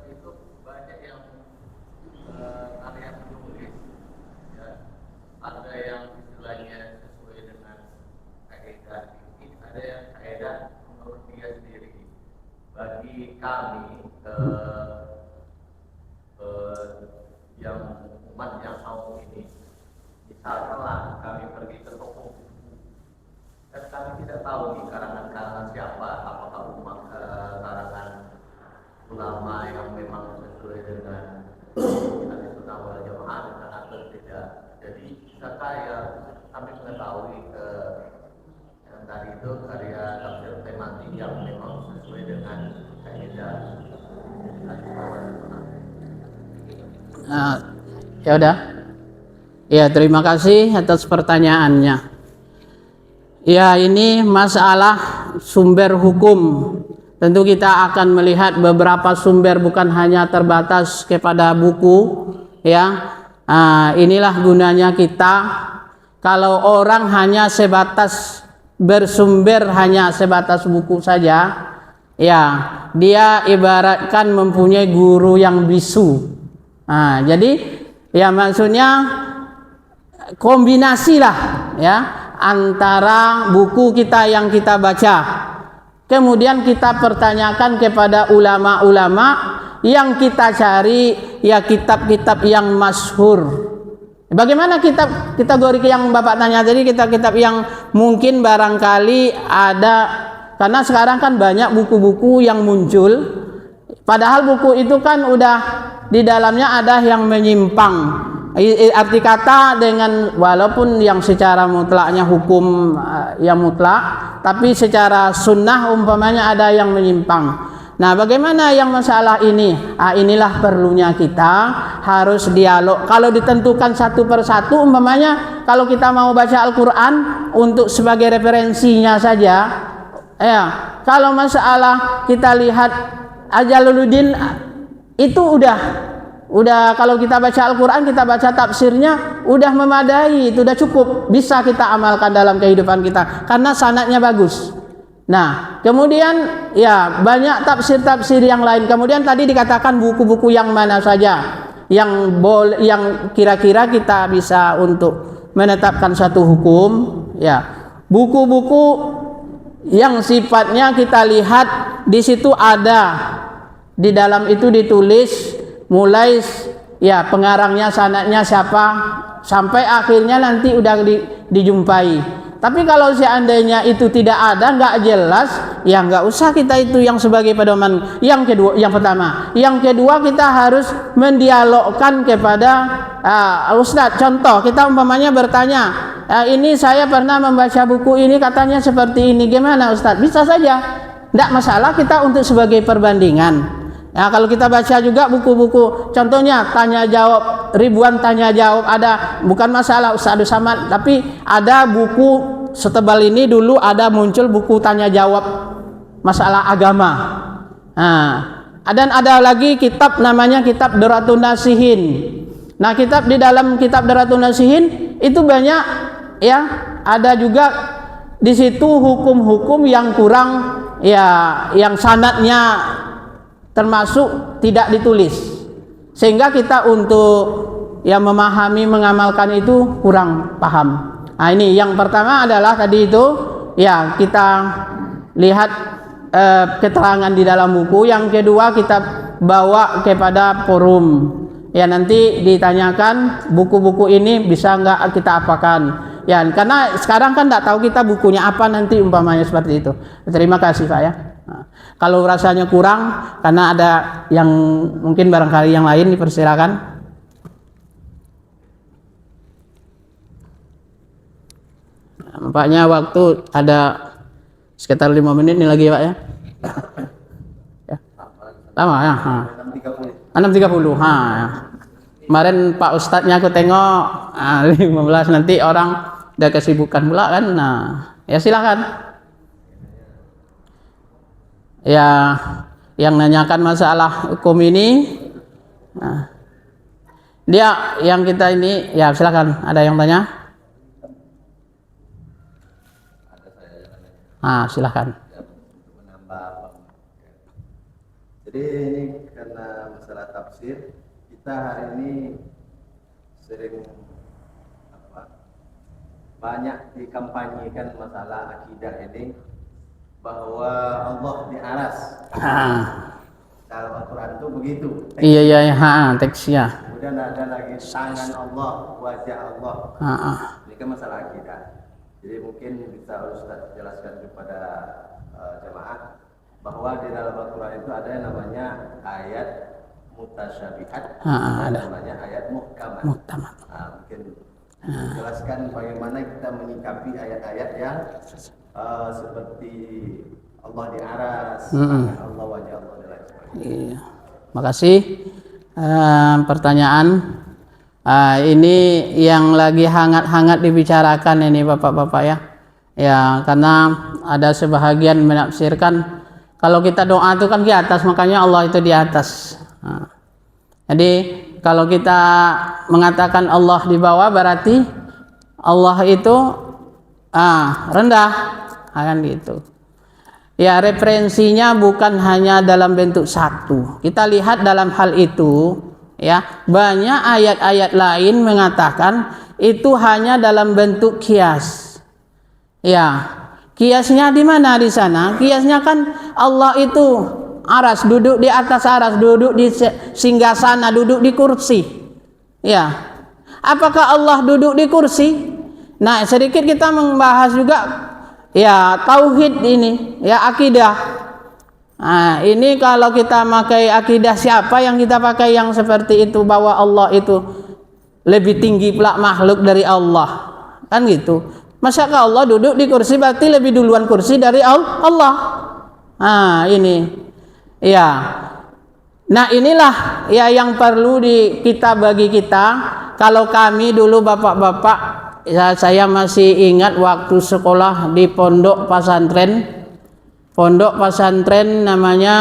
Itu banyak yang karya penulis, ya. Ada yang istilahnya sesuai dengan kaidah, ada yang kaidah menurut dia sendiri. Bagi kami yang umat yang mau ini, misalnya kami pergi ke toko, dan kami tidak tahu nih karangan-karangan siapa, apakah umat karangan ulama yang memang sesuai dengan Ahlussunnah wal Jamaah atau tidak. Jadi saya kami mengetahui yang tadi itu karya tafsir tematik yang memang sesuai dengan kaidah Ahlussunnah wal Jamaah. Ya udah. Ya, terima kasih atas pertanyaannya. Ya, ini masalah sumber hukum. Tentu kita akan melihat beberapa sumber, bukan hanya terbatas kepada buku. Ya, inilah gunanya kita. Kalau orang hanya sebatas bersumber hanya sebatas buku saja, ya dia ibaratkan mempunyai guru yang bisu. Jadi ya maksudnya kombinasi lah ya antara buku kita yang kita baca, kemudian kita pertanyakan kepada ulama-ulama yang kita cari ya kitab-kitab yang masyhur. Bagaimana kitab kategori yang Bapak tanya tadi, kitab-kitab yang mungkin barangkali ada, karena sekarang kan banyak buku-buku yang muncul, padahal buku itu kan udah di dalamnya ada yang menyimpang. Arti kata dengan walaupun yang secara mutlaknya hukum yang mutlak, tapi secara sunnah umpamanya ada yang menyimpang. Nah, bagaimana yang masalah ini? Inilah perlunya kita harus dialog. Kalau ditentukan satu persatu, umpamanya kalau kita mau baca Al-Quran untuk sebagai referensinya saja, ya. Kalau masalah kita lihat Jalaluddin itu udah kalau kita baca Al-Quran, kita baca tafsirnya udah memadai, itu udah cukup, bisa kita amalkan dalam kehidupan kita karena sanadnya bagus. Nah, kemudian ya banyak tafsir-tafsir yang lain. Kemudian tadi dikatakan buku-buku yang mana saja yang kira-kira kita bisa untuk menetapkan satu hukum, ya. Buku-buku yang sifatnya kita lihat di situ ada, di dalam itu ditulis mulai ya pengarangnya, sanadnya siapa sampai akhirnya nanti udah dijumpai. Tapi kalau seandainya itu tidak ada, nggak jelas, ya nggak usah kita itu yang sebagai pedoman. Yang kedua kita harus mendialogkan kepada Ustadz. Contoh, kita umpamanya bertanya, ini saya pernah membaca buku ini katanya seperti ini, gimana Ustadz? Bisa saja, nggak masalah kita untuk sebagai perbandingan. Ya, kalau kita baca juga buku-buku, contohnya tanya jawab, ribuan tanya jawab ada, bukan masalah Ustaz Abdul Samad, tapi ada buku setebal ini dulu ada muncul buku tanya jawab masalah agama. Nah, dan ada lagi kitab namanya kitab Duratun Nasihin. Nah, di dalam kitab Duratun Nasihin itu banyak ya, ada juga di situ hukum-hukum yang kurang ya, yang sanadnya termasuk tidak ditulis, sehingga kita untuk yang memahami mengamalkan itu kurang paham. Nah, ini yang pertama adalah tadi itu ya, kita lihat keterangan di dalam buku. Yang kedua kita bawa kepada forum, ya, nanti ditanyakan buku-buku ini bisa nggak kita apakan, ya, karena sekarang kan nggak tahu kita bukunya apa nanti umpamanya seperti itu. Terima kasih Pak ya. Nah, kalau rasanya kurang karena ada yang mungkin barangkali yang lain, dipersilakan. Nampaknya waktu ada sekitar 5 menit nih lagi Pak ya. Ya. Lama ya. 6.30. Ya. Kemarin Pak Ustadznya aku tengok 15, nanti orang udah kesibukan pula kan. Nah, ya silakan. Ya, yang nanyakan masalah hukum ini, nah, dia yang kita ini, ya silakan, ada yang tanya? Silakan. Jadi ini karena masalah tafsir, kita hari ini sering banyak dikampanyekan masalah akidah ini, bahwa Allah di aras. Dalam Al-Quran itu begitu. Iya, teksnya. Kemudian ada lagi tangan Allah, wajah Allah. Ini kan masalah akidah. Jadi mungkin bisa Ustaz jelaskan kepada jemaah bahwa di dalam Al-Quran itu ada yang namanya ayat mutasyabihat, ada namanya ayat muhkamat. Mungkin jelaskan bagaimana kita menyikapi ayat-ayat yang seperti Allah di aras, Allah, wajah Allah dan lain sebagainya. Iya. Makasih. Pertanyaan ini yang lagi hangat-hangat dibicarakan ini Bapak-bapak ya. Ya, karena ada sebahagian menafsirkan kalau kita doa itu kan di atas, makanya Allah itu di atas. Jadi kalau kita mengatakan Allah di bawah, berarti Allah itu rendah, akan gitu. Ya, referensinya bukan hanya dalam bentuk satu. Kita lihat dalam hal itu, ya, banyak ayat-ayat lain mengatakan itu hanya dalam bentuk kias. Ya, kiasnya di mana di sana? Kiasnya kan Allah itu aras, duduk di atas aras, duduk di singgasana, duduk di kursi. Ya, apakah Allah duduk di kursi? Nah, sedikit kita membahas juga ya tauhid ini, ya akidah. Nah, ini kalau kita pakai akidah siapa yang kita pakai yang seperti itu, bahwa Allah itu lebih tinggi pula makhluk dari Allah, kan gitu. Masakah Allah duduk di kursi berarti lebih duluan kursi dari Allah? Nah, ini Ya. Nah, inilah ya yang perlu bagi kita. Kalau kami dulu bapak-bapak, ya, saya masih ingat waktu sekolah di pondok pesantren namanya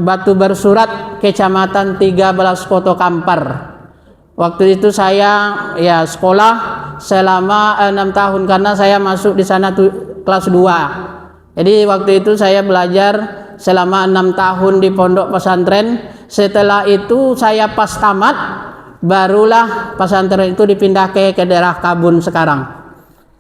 Batu Bersurat, Kecamatan 13 Koto Kampar. Waktu itu saya ya sekolah selama 6 tahun karena saya masuk di sana kelas 2. Jadi waktu itu saya belajar selama 6 tahun di pondok pesantren. Setelah itu saya pas tamat, barulah pesantren itu dipindah ke daerah Kabun sekarang.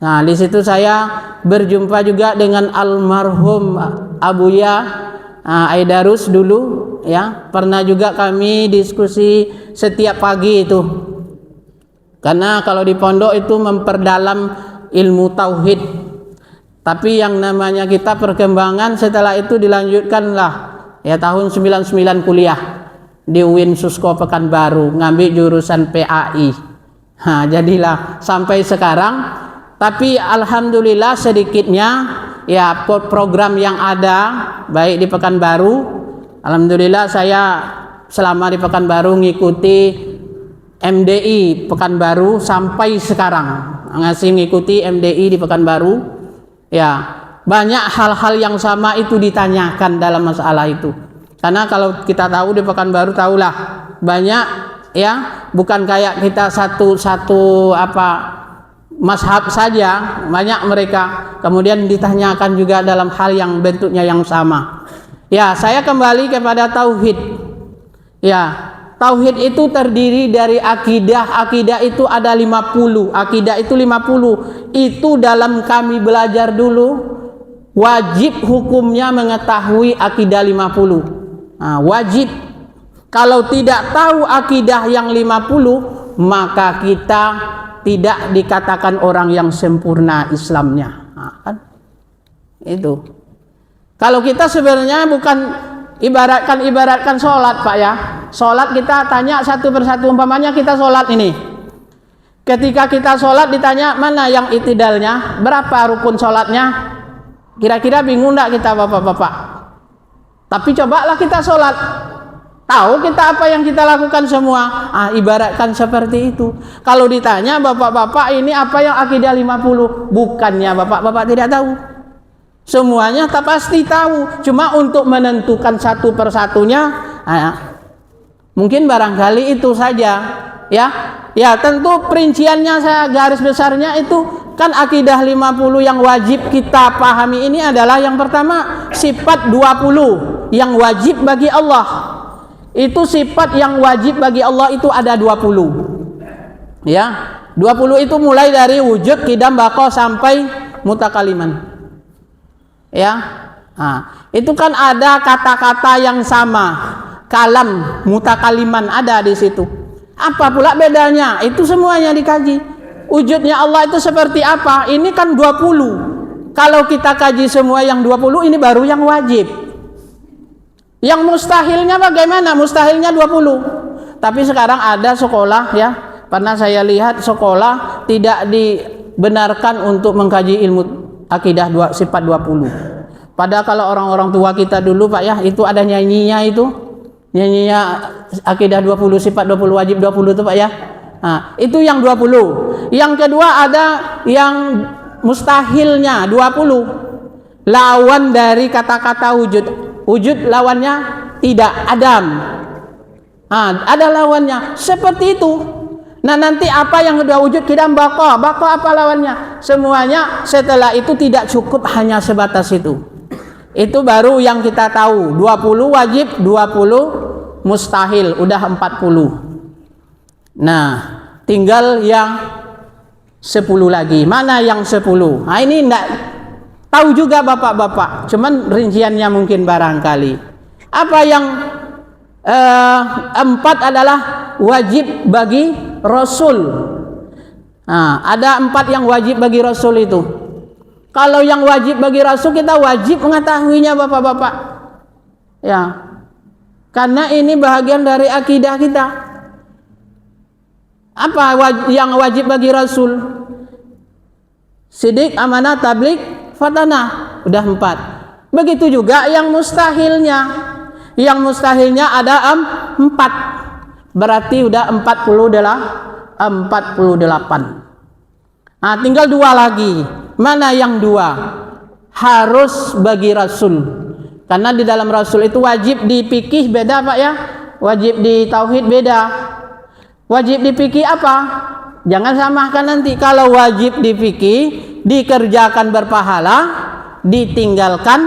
Nah, di situ saya berjumpa juga dengan almarhum Abuya Aidarus dulu, ya. Pernah juga kami diskusi setiap pagi itu. Karena kalau di pondok itu memperdalam ilmu tauhid. Tapi yang namanya kita perkembangan setelah itu dilanjutkanlah ya tahun 99 kuliah di UIN Susko Pekanbaru, ngambil jurusan PAI. Nah, jadilah sampai sekarang. Tapi alhamdulillah sedikitnya ya program yang ada baik di Pekanbaru, alhamdulillah saya selama di Pekanbaru ngikuti MDI Pekanbaru sampai sekarang, ngikuti MDI di Pekanbaru. Ya, banyak hal-hal yang sama itu ditanyakan dalam masalah itu. Karena kalau kita tahu di Pekanbaru tahulah banyak ya, bukan kayak kita satu mazhab saja, banyak mereka. Kemudian ditanyakan juga dalam hal yang bentuknya yang sama. Ya, saya kembali kepada tauhid. Ya, tauhid itu terdiri dari akidah. Akidah itu ada 50. Akidah itu 50. Itu dalam kami belajar dulu wajib hukumnya mengetahui akidah 50. Nah, wajib. Kalau tidak tahu akidah yang 50, maka kita tidak dikatakan orang yang sempurna Islamnya. Nah, kan? Itu. Kalau kita sebenarnya bukan ibaratkan sholat, Pak ya. Sholat kita tanya satu persatu, umpamanya kita sholat ini. Ketika kita sholat ditanya mana yang itidalnya, berapa rukun sholatnya, kira-kira bingung enggak kita bapak-bapak? Tapi cobalah kita sholat, tahu kita apa yang kita lakukan semua. Ibaratkan seperti itu. Kalau ditanya bapak-bapak ini apa yang akidah 50, bukannya bapak-bapak tidak tahu. Semuanya tak pasti tahu, cuma untuk menentukan satu persatunya mungkin barangkali itu saja ya. Ya, tentu perinciannya saya garis besarnya itu kan akidah 50 yang wajib kita pahami ini adalah yang pertama sifat 20 yang wajib bagi Allah. Itu sifat yang wajib bagi Allah itu ada 20. Ya, 20 itu mulai dari wujud, qidam, baqa sampai mutakaliman. Ya. Nah, itu kan ada kata-kata yang sama. Kalam, mutakaliman ada di situ. Apa pula bedanya? Itu semuanya dikaji. Wujudnya Allah itu seperti apa? Ini kan 20. Kalau kita kaji semua yang 20, ini baru yang wajib. Yang mustahilnya bagaimana? Mustahilnya 20. Tapi sekarang ada sekolah ya, pernah saya lihat sekolah tidak dibenarkan untuk mengkaji ilmu akidah sifat 20. Padahal kalau orang-orang tua kita dulu Pak ya, itu ada nyanyinya itu. Nyanyinya akidah 20, sifat 20, wajib 20 itu Pak ya. Nah, itu yang 20. Yang kedua ada yang mustahilnya 20. Lawan dari kata-kata wujud. Wujud lawannya tidak, adam. Ada lawannya. Seperti itu. Nah, nanti apa yang kedua wujud, qidam, baqa. Baqa apa lawannya? Semuanya setelah itu tidak cukup hanya sebatas itu. Itu baru yang kita tahu. 20 wajib, 20 mustahil, udah 40. Nah, tinggal yang 10 lagi. Mana yang 10? Nah, ini enggak tahu juga bapak-bapak. Cuman rinciannya mungkin barangkali. Apa yang 4 adalah wajib bagi Rasul. Nah, ada 4 yang wajib bagi Rasul itu. Kalau yang wajib bagi Rasul kita wajib mengetahuinya bapak-bapak. Ya. Karena ini bahagian dari akidah kita. Apa yang wajib bagi Rasul? Sidik, amanah, tabligh, fatanah. Udah 4. Begitu juga yang mustahilnya. Yang mustahilnya ada 4. Berarti udah 48. Nah, tinggal 2 lagi. Mana yang 2? Harus bagi Rasul. Karena di dalam Rasul itu wajib di fikih beda Pak ya. Wajib di tauhid beda. Wajib di fikih apa? Jangan samakan nanti. Kalau wajib di fikih dikerjakan berpahala, ditinggalkan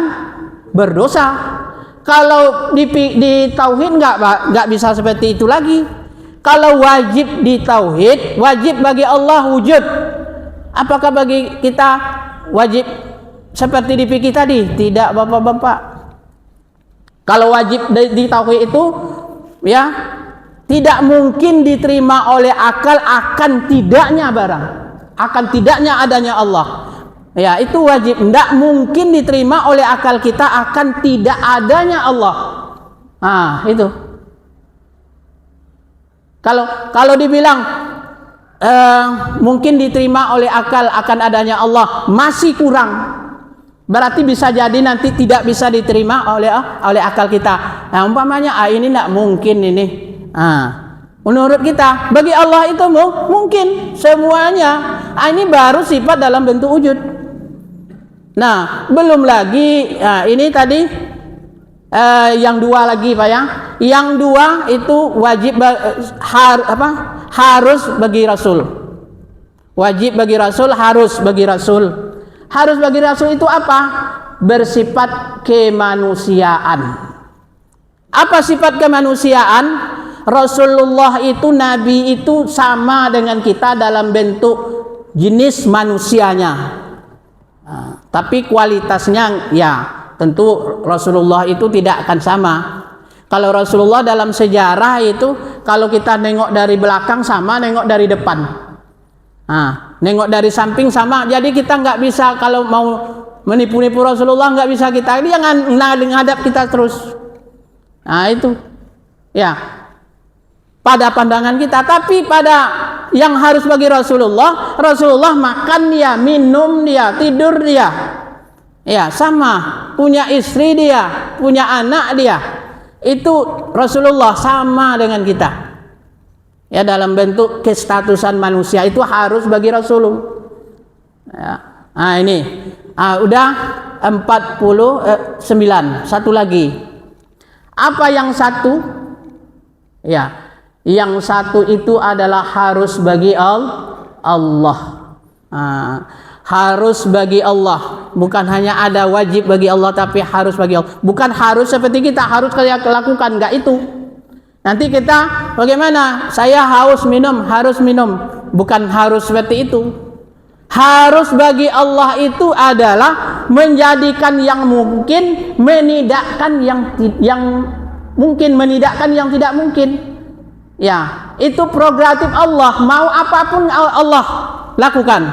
berdosa. Kalau di tauhid nggak bisa seperti itu lagi. Kalau wajib di tauhid, wajib bagi Allah wujud. Apakah bagi kita wajib seperti di fikih tadi? Tidak, Bapak-bapak. Kalau wajib di tauhid itu ya tidak mungkin diterima oleh akal akan tidaknya barang, akan tidaknya adanya Allah. Ya, itu wajib. Tidak mungkin diterima oleh akal kita akan tidak adanya Allah. Nah, itu. Kalau dibilang mungkin diterima oleh akal akan adanya Allah, masih kurang. Berarti bisa jadi nanti tidak bisa diterima oleh akal kita. Nah, umpamanya ini tidak mungkin ini. Menurut kita, bagi Allah itu mungkin semuanya. Ini baru sifat dalam bentuk wujud. Nah, belum lagi ini tadi yang 2 lagi Pak ya. Yang 2 itu wajib harus bagi Rasul. Wajib bagi Rasul, harus bagi Rasul. Harus bagi Rasul itu apa? Bersifat kemanusiaan. Apa sifat kemanusiaan? Rasulullah itu, Nabi itu sama dengan kita dalam bentuk jenis manusianya. Tapi kualitasnya ya tentu Rasulullah itu tidak akan sama. Kalau Rasulullah dalam sejarah itu kalau kita nengok dari belakang sama, nengok dari depan. Nengok dari samping sama. Jadi kita nggak bisa kalau mau menipu-nipu Rasulullah nggak bisa kita. Dia ngadap kita terus. Nah itu ya pada pandangan kita. Tapi pada yang harus bagi Rasulullah makan dia, minum dia, tidur dia. Ya, sama. Punya istri dia, punya anak dia. Itu Rasulullah sama dengan kita. Ya, dalam bentuk kestatusan manusia itu harus bagi Rasulullah. Ya. Nah, ini. Udah 49. Satu lagi. Apa yang satu? Ya. Yang satu itu adalah harus bagi Allah. Harus bagi Allah. Bukan hanya ada wajib bagi Allah, tapi harus bagi Allah. Bukan harus seperti kita harus lakukan, enggak itu. Nanti kita bagaimana? Saya haus minum, harus minum. Bukan harus seperti itu. Harus bagi Allah itu adalah menjadikan yang mungkin, menidakkan yang mungkin, menidakkan yang tidak mungkin. Ya, itu prerogatif Allah. Mau apapun Allah lakukan.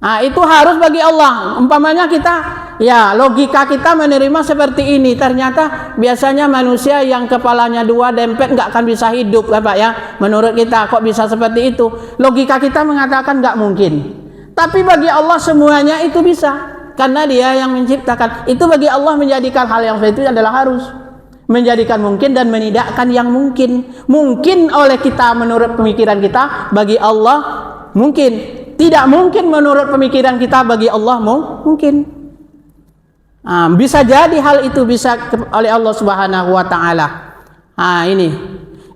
Nah, itu harus bagi Allah. Umpamanya kita, ya logika kita menerima seperti ini. Ternyata biasanya manusia yang kepalanya 2 dempet nggak akan bisa hidup, Bapak ya. Menurut kita kok bisa seperti itu? Logika kita mengatakan nggak mungkin. Tapi bagi Allah semuanya itu bisa. Karena Dia yang menciptakan. Itu bagi Allah menjadikan hal yang seperti itu adalah harus. Menjadikan mungkin dan menidakkan yang mungkin. Mungkin oleh kita menurut pemikiran kita, bagi Allah mungkin. Tidak mungkin menurut pemikiran kita, bagi Allah mungkin. Bisa jadi hal itu bisa oleh Allah Subhanahu wa taala. Ini.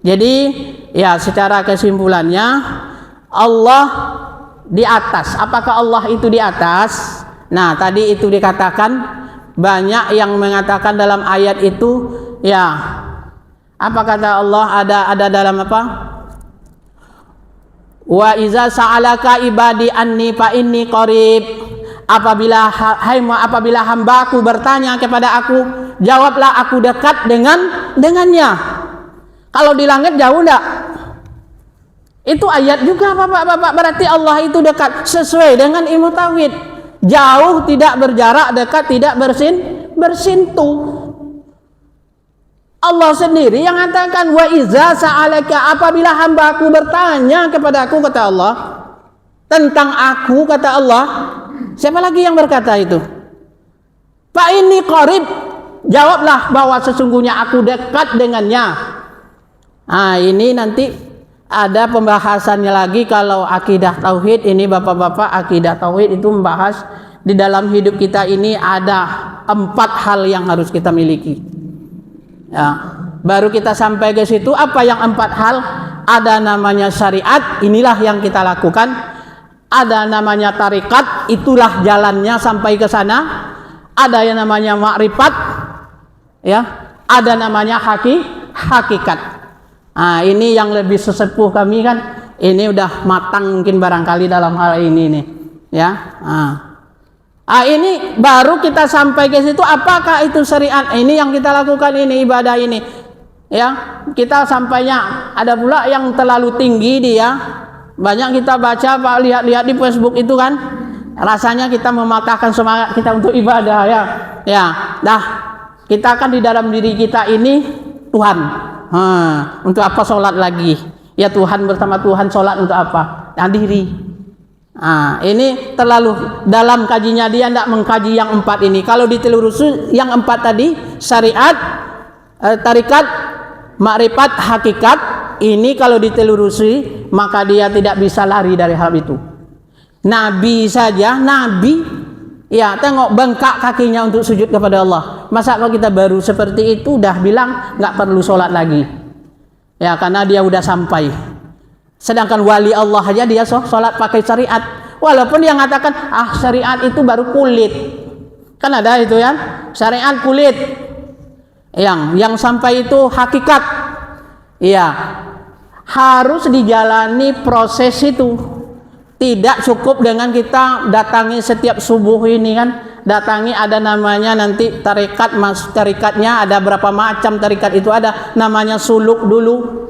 Jadi ya secara kesimpulannya Allah di atas. Apakah Allah itu di atas? Nah, tadi itu dikatakan banyak yang mengatakan dalam ayat itu ya, apa kata Allah ada dalam apa? Wa iza sa'alaka ibadi anni fa inni qarib. Apabila hambaku bertanya kepada aku, jawablah aku dekat dengannya. Kalau di langit jauh enggak? Itu ayat juga Bapak-bapak, berarti Allah itu dekat sesuai dengan ilmu tauhid. Jauh tidak berjarak, dekat tidak bersentuh. Allah sendiri yang mengatakan wa iza sa'alaka, apabila hambaku bertanya kepada aku, kata Allah, tentang aku, kata Allah. Siapa lagi yang berkata itu? Fa inni qarib, jawablah bahwa sesungguhnya aku dekat dengannya. Nah, ini nanti ada pembahasannya lagi kalau akidah tauhid ini, Bapak-bapak. Akidah tauhid itu membahas di dalam hidup kita ini ada 4 hal yang harus kita miliki. Ya, baru kita sampai ke situ. Apa yang 4 hal? Ada namanya syariat, inilah yang kita lakukan. Ada namanya tarikat, itulah jalannya sampai ke sana. Ada yang namanya makrifat, ya. Ada namanya hakikat. Nah, ini yang lebih sesepuh kami kan, ini udah matang mungkin barangkali dalam hal ini nih, ya. Ini baru kita sampai ke situ. Apakah itu syariat? Ini yang kita lakukan, ini ibadah ini, ya. Kita sampainya ada pula yang terlalu tinggi dia. Banyak kita baca, Pak, lihat-lihat di Facebook itu kan. Rasanya kita mematahkan semangat kita untuk ibadah, ya. Ya, dah kita kan di dalam diri kita ini Tuhan. Untuk apa sholat lagi? Ya Tuhan bersama Tuhan, sholat untuk apa? Nah, diri. Ini terlalu dalam kajinya, dia tidak mengkaji yang 4 ini. Kalau ditelusuri yang 4 tadi, syariat, tarikat, makrifat, hakikat, ini kalau ditelusuri maka dia tidak bisa lari dari hal itu. Nabi saja, Nabi, ya tengok bengkak kakinya untuk sujud kepada Allah. Masa kalau kita baru seperti itu udah bilang nggak perlu sholat lagi, ya karena dia udah sampai. Sedangkan wali Allah aja dia sholat pakai syariat, walaupun dia mengatakan syariat itu baru kulit, kan ada itu ya, syariat kulit. Yang sampai itu hakikat, ya harus dijalani proses itu. Tidak cukup dengan kita datangi setiap subuh ini kan, datangi ada namanya nanti tarikat, tarikatnya ada berapa macam tarikat itu, ada namanya suluk dulu.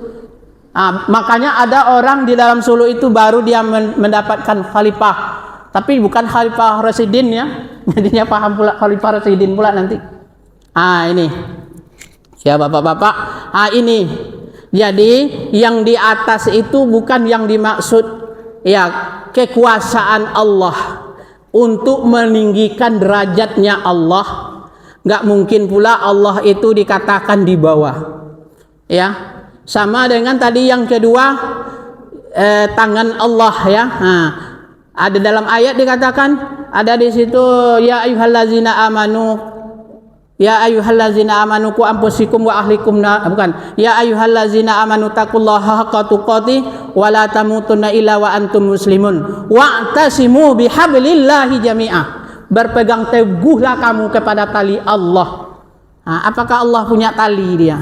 Makanya ada orang di dalam suluk itu baru dia mendapatkan khalifah, tapi bukan khalifah residin ya, jadinya paham pula khalifah residin pula nanti. Ini ya bapak-bapak, ini jadi yang di atas itu bukan yang dimaksud, ya kekuasaan Allah untuk meninggikan derajatnya Allah. Nggak mungkin pula Allah itu dikatakan di bawah, ya. Sama dengan tadi yang kedua, tangan Allah, ya. Ada dalam ayat dikatakan, ada di situ ya ayyuhallazina amanu, ya ayyuhallazina amanu qu anfusakum wa ahlikum bukan, ya ayyuhallazina amanu taqullaha haqqa tuqatih wa la tamutunna illa wa antum muslimun wa'tasimu bihablillahi jami'ah. Berpegang teguhlah kamu kepada tali Allah. Apakah Allah punya tali dia?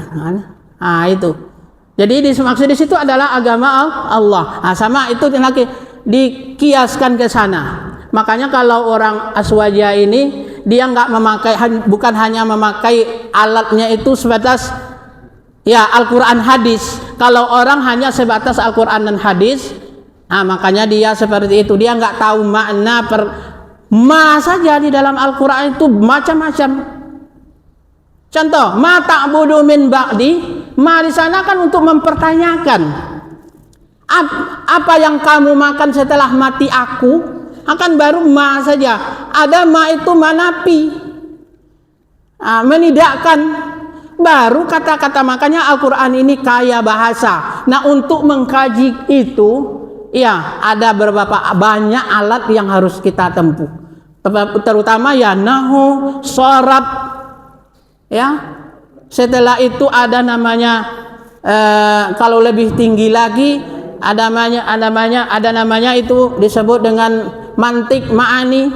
Itu. Jadi dimaksud di situ adalah agama Allah. Sama itu lagi dikiaskan ke sana. Makanya kalau orang Aswaja ini dia nggak memakai, bukan hanya memakai alatnya itu sebatas ya Al-Quran hadis. Kalau orang hanya sebatas Al-Quran dan hadis, makanya dia seperti itu. Dia nggak tahu makna saja di dalam Al-Quran itu macam-macam. Contoh, ma ta'budu min ba'di, ma di sana kan untuk mempertanyakan apa yang kamu makan setelah mati aku, akan baru ma saja. Ada ma itu manapi, menidakkan, baru kata-kata. Makanya Al-Quran ini kaya bahasa. Nah, untuk mengkaji itu ya ada beberapa banyak alat yang harus kita tempuh, terutama ya nahu, sorab, ya. Setelah itu ada namanya kalau lebih tinggi lagi ada namanya itu disebut dengan mantik ma'ani.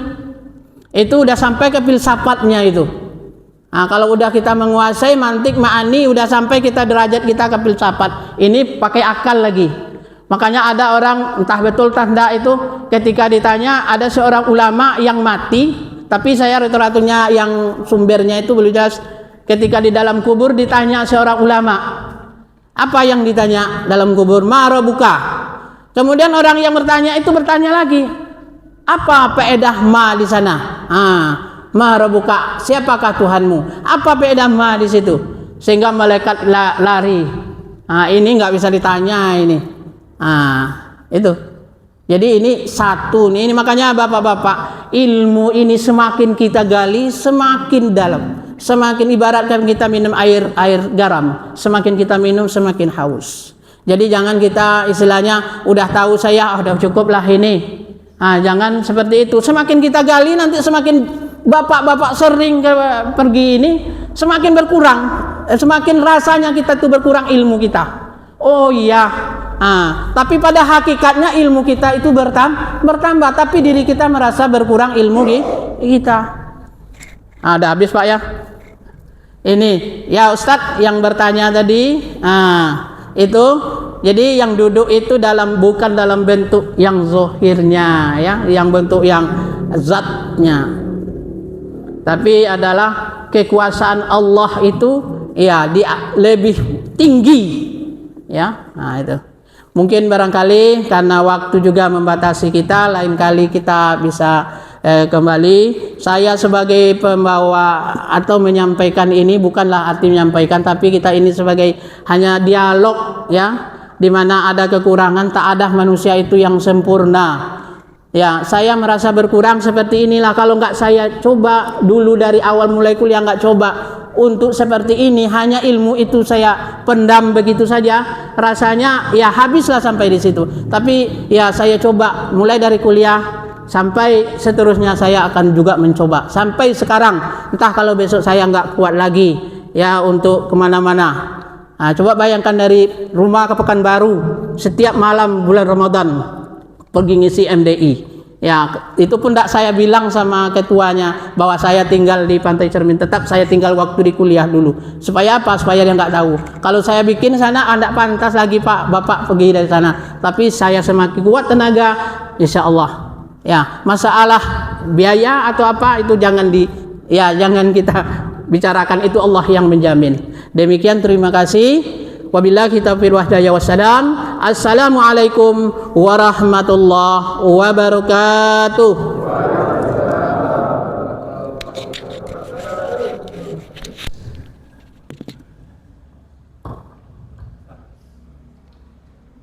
Itu udah sampai ke filsafatnya itu. Kalau udah kita menguasai mantik ma'ani, udah sampai kita derajat kita ke filsafat. Ini pakai akal lagi. Makanya ada orang entah betul entah enggak itu, ketika ditanya ada seorang ulama yang mati, tapi saya rata-ratanya yang sumbernya itu belum jelas. Ketika di dalam kubur ditanya seorang ulama, apa yang ditanya dalam kubur? Ma rabbuka. Kemudian orang yang bertanya itu bertanya lagi, apa faedah ma di sana? Ma rabbuka, siapakah Tuhanmu? Apa faedah ma di situ? Sehingga malaikat lari. Ini nggak bisa ditanya ini. Itu. Jadi ini satu nih, ini makanya bapak-bapak, ilmu ini semakin kita gali semakin dalam. Semakin ibaratkan kita minum air garam, semakin kita minum semakin haus. Jadi jangan kita istilahnya udah tahu saya udah cukup lah ini. Jangan seperti itu. Semakin kita gali nanti semakin bapak-bapak sering pergi ini semakin berkurang. Semakin rasanya kita tuh berkurang ilmu kita. Oh iya. Tapi pada hakikatnya ilmu kita itu bertambah, tapi diri kita merasa berkurang ilmu kita. Ada habis Pak ya? Ini ya Ustadz yang bertanya tadi, itu jadi yang duduk itu bukan dalam bentuk yang zohirnya ya, yang bentuk yang zatnya, tapi adalah kekuasaan Allah itu ya lebih tinggi ya. Itu mungkin barangkali karena waktu juga membatasi kita, lain kali kita bisa kembali. Saya sebagai pembawa atau menyampaikan ini bukanlah arti menyampaikan, tapi kita ini sebagai hanya dialog ya, di mana ada kekurangan, tak ada manusia itu yang sempurna. Ya, saya merasa berkurang seperti inilah. Kalau nggak saya coba dulu dari awal mulai kuliah, nggak coba untuk seperti ini, hanya ilmu itu saya pendam begitu saja, rasanya ya habislah sampai di situ. Tapi ya saya coba mulai dari kuliah sampai seterusnya, saya akan juga mencoba sampai sekarang. Entah kalau besok saya nggak kuat lagi ya untuk kemana-mana. Coba bayangkan dari rumah ke Pekanbaru setiap malam bulan Ramadan pergi ngisi MDI. Ya, itu pun tidak saya bilang sama ketuanya bahwa saya tinggal di Pantai Cermin, tetap saya tinggal waktu di kuliah dulu. Supaya apa? Supaya dia nggak tahu. Kalau saya bikin sana, tidak pantas lagi Pak, Bapak pergi dari sana. Tapi saya semakin kuat tenaga, insya Allah. Ya, masalah biaya atau apa itu jangan kita bicarakan, itu Allah yang menjamin. Demikian, terima kasih. Wabillahi taufiq wal hidayah wassalam. Assalamualaikum warahmatullahi wabarakatuh.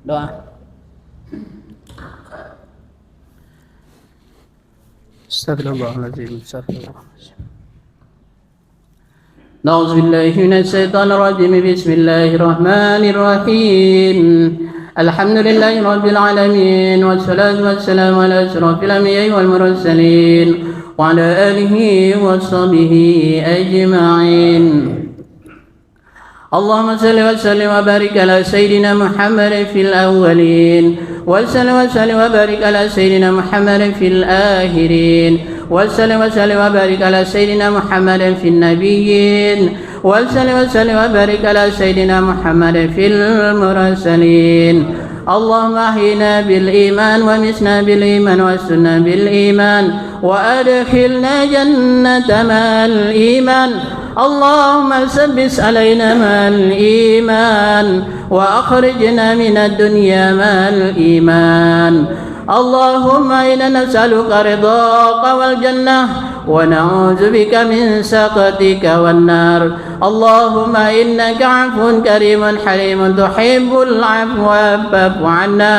Doa. Astagfirullahaladzim. Na'udzu billahi minasy syaithanir rajim. Bismillahirrahmanirrahim. Alhamdulillahi rabbil alamin, wassalatu wassalamu ala asyrafil anbiya'i wal mursalin wa ala alihi washabihi ajma'in. Allahumma salli wa sallim wa barik ala sayyidina Muhammad fil awwalin, wa salli wa sallim wa barik ala sayyidina Muhammad fil akhirin, وسلم وبارك على سيدنا محمد في النبيين وسلم وبارك على سيدنا محمد في المرسلين. اللهم احينا بالإيمان ومسنا بالإيمان واسنا بالإيمان وأدخلنا جنة مع الإيمان. اللهم سبس علينا مع الإيمان وأخرجنا من الدنيا مع الإيمان. اللهم إنا نسألك رضاك والجنة ونعوذ بك من سخطك والنار. اللهم إنك عفو كريم حليم تحب العفو فاعف عنا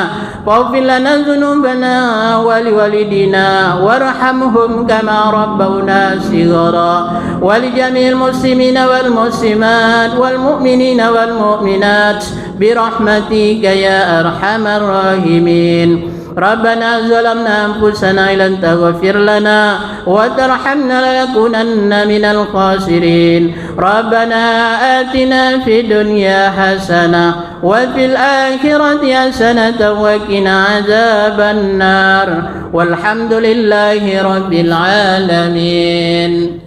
واغفر لنا ذنوبنا ولوالدينا وارحمهم كما ربونا صغارا ولجميع المسلمين والمسلمات والمؤمنين والمؤمنات برحمتك يا أرحم الراحمين. ربنا ظلمنا أنفسنا إن لم تغفر لنا وترحمنا لنكونن من الخاسرين. ربنا آتنا في الدنيا حسنة وفي الآخرة حسنة وقنا عذاب النار والحمد لله رب العالمين.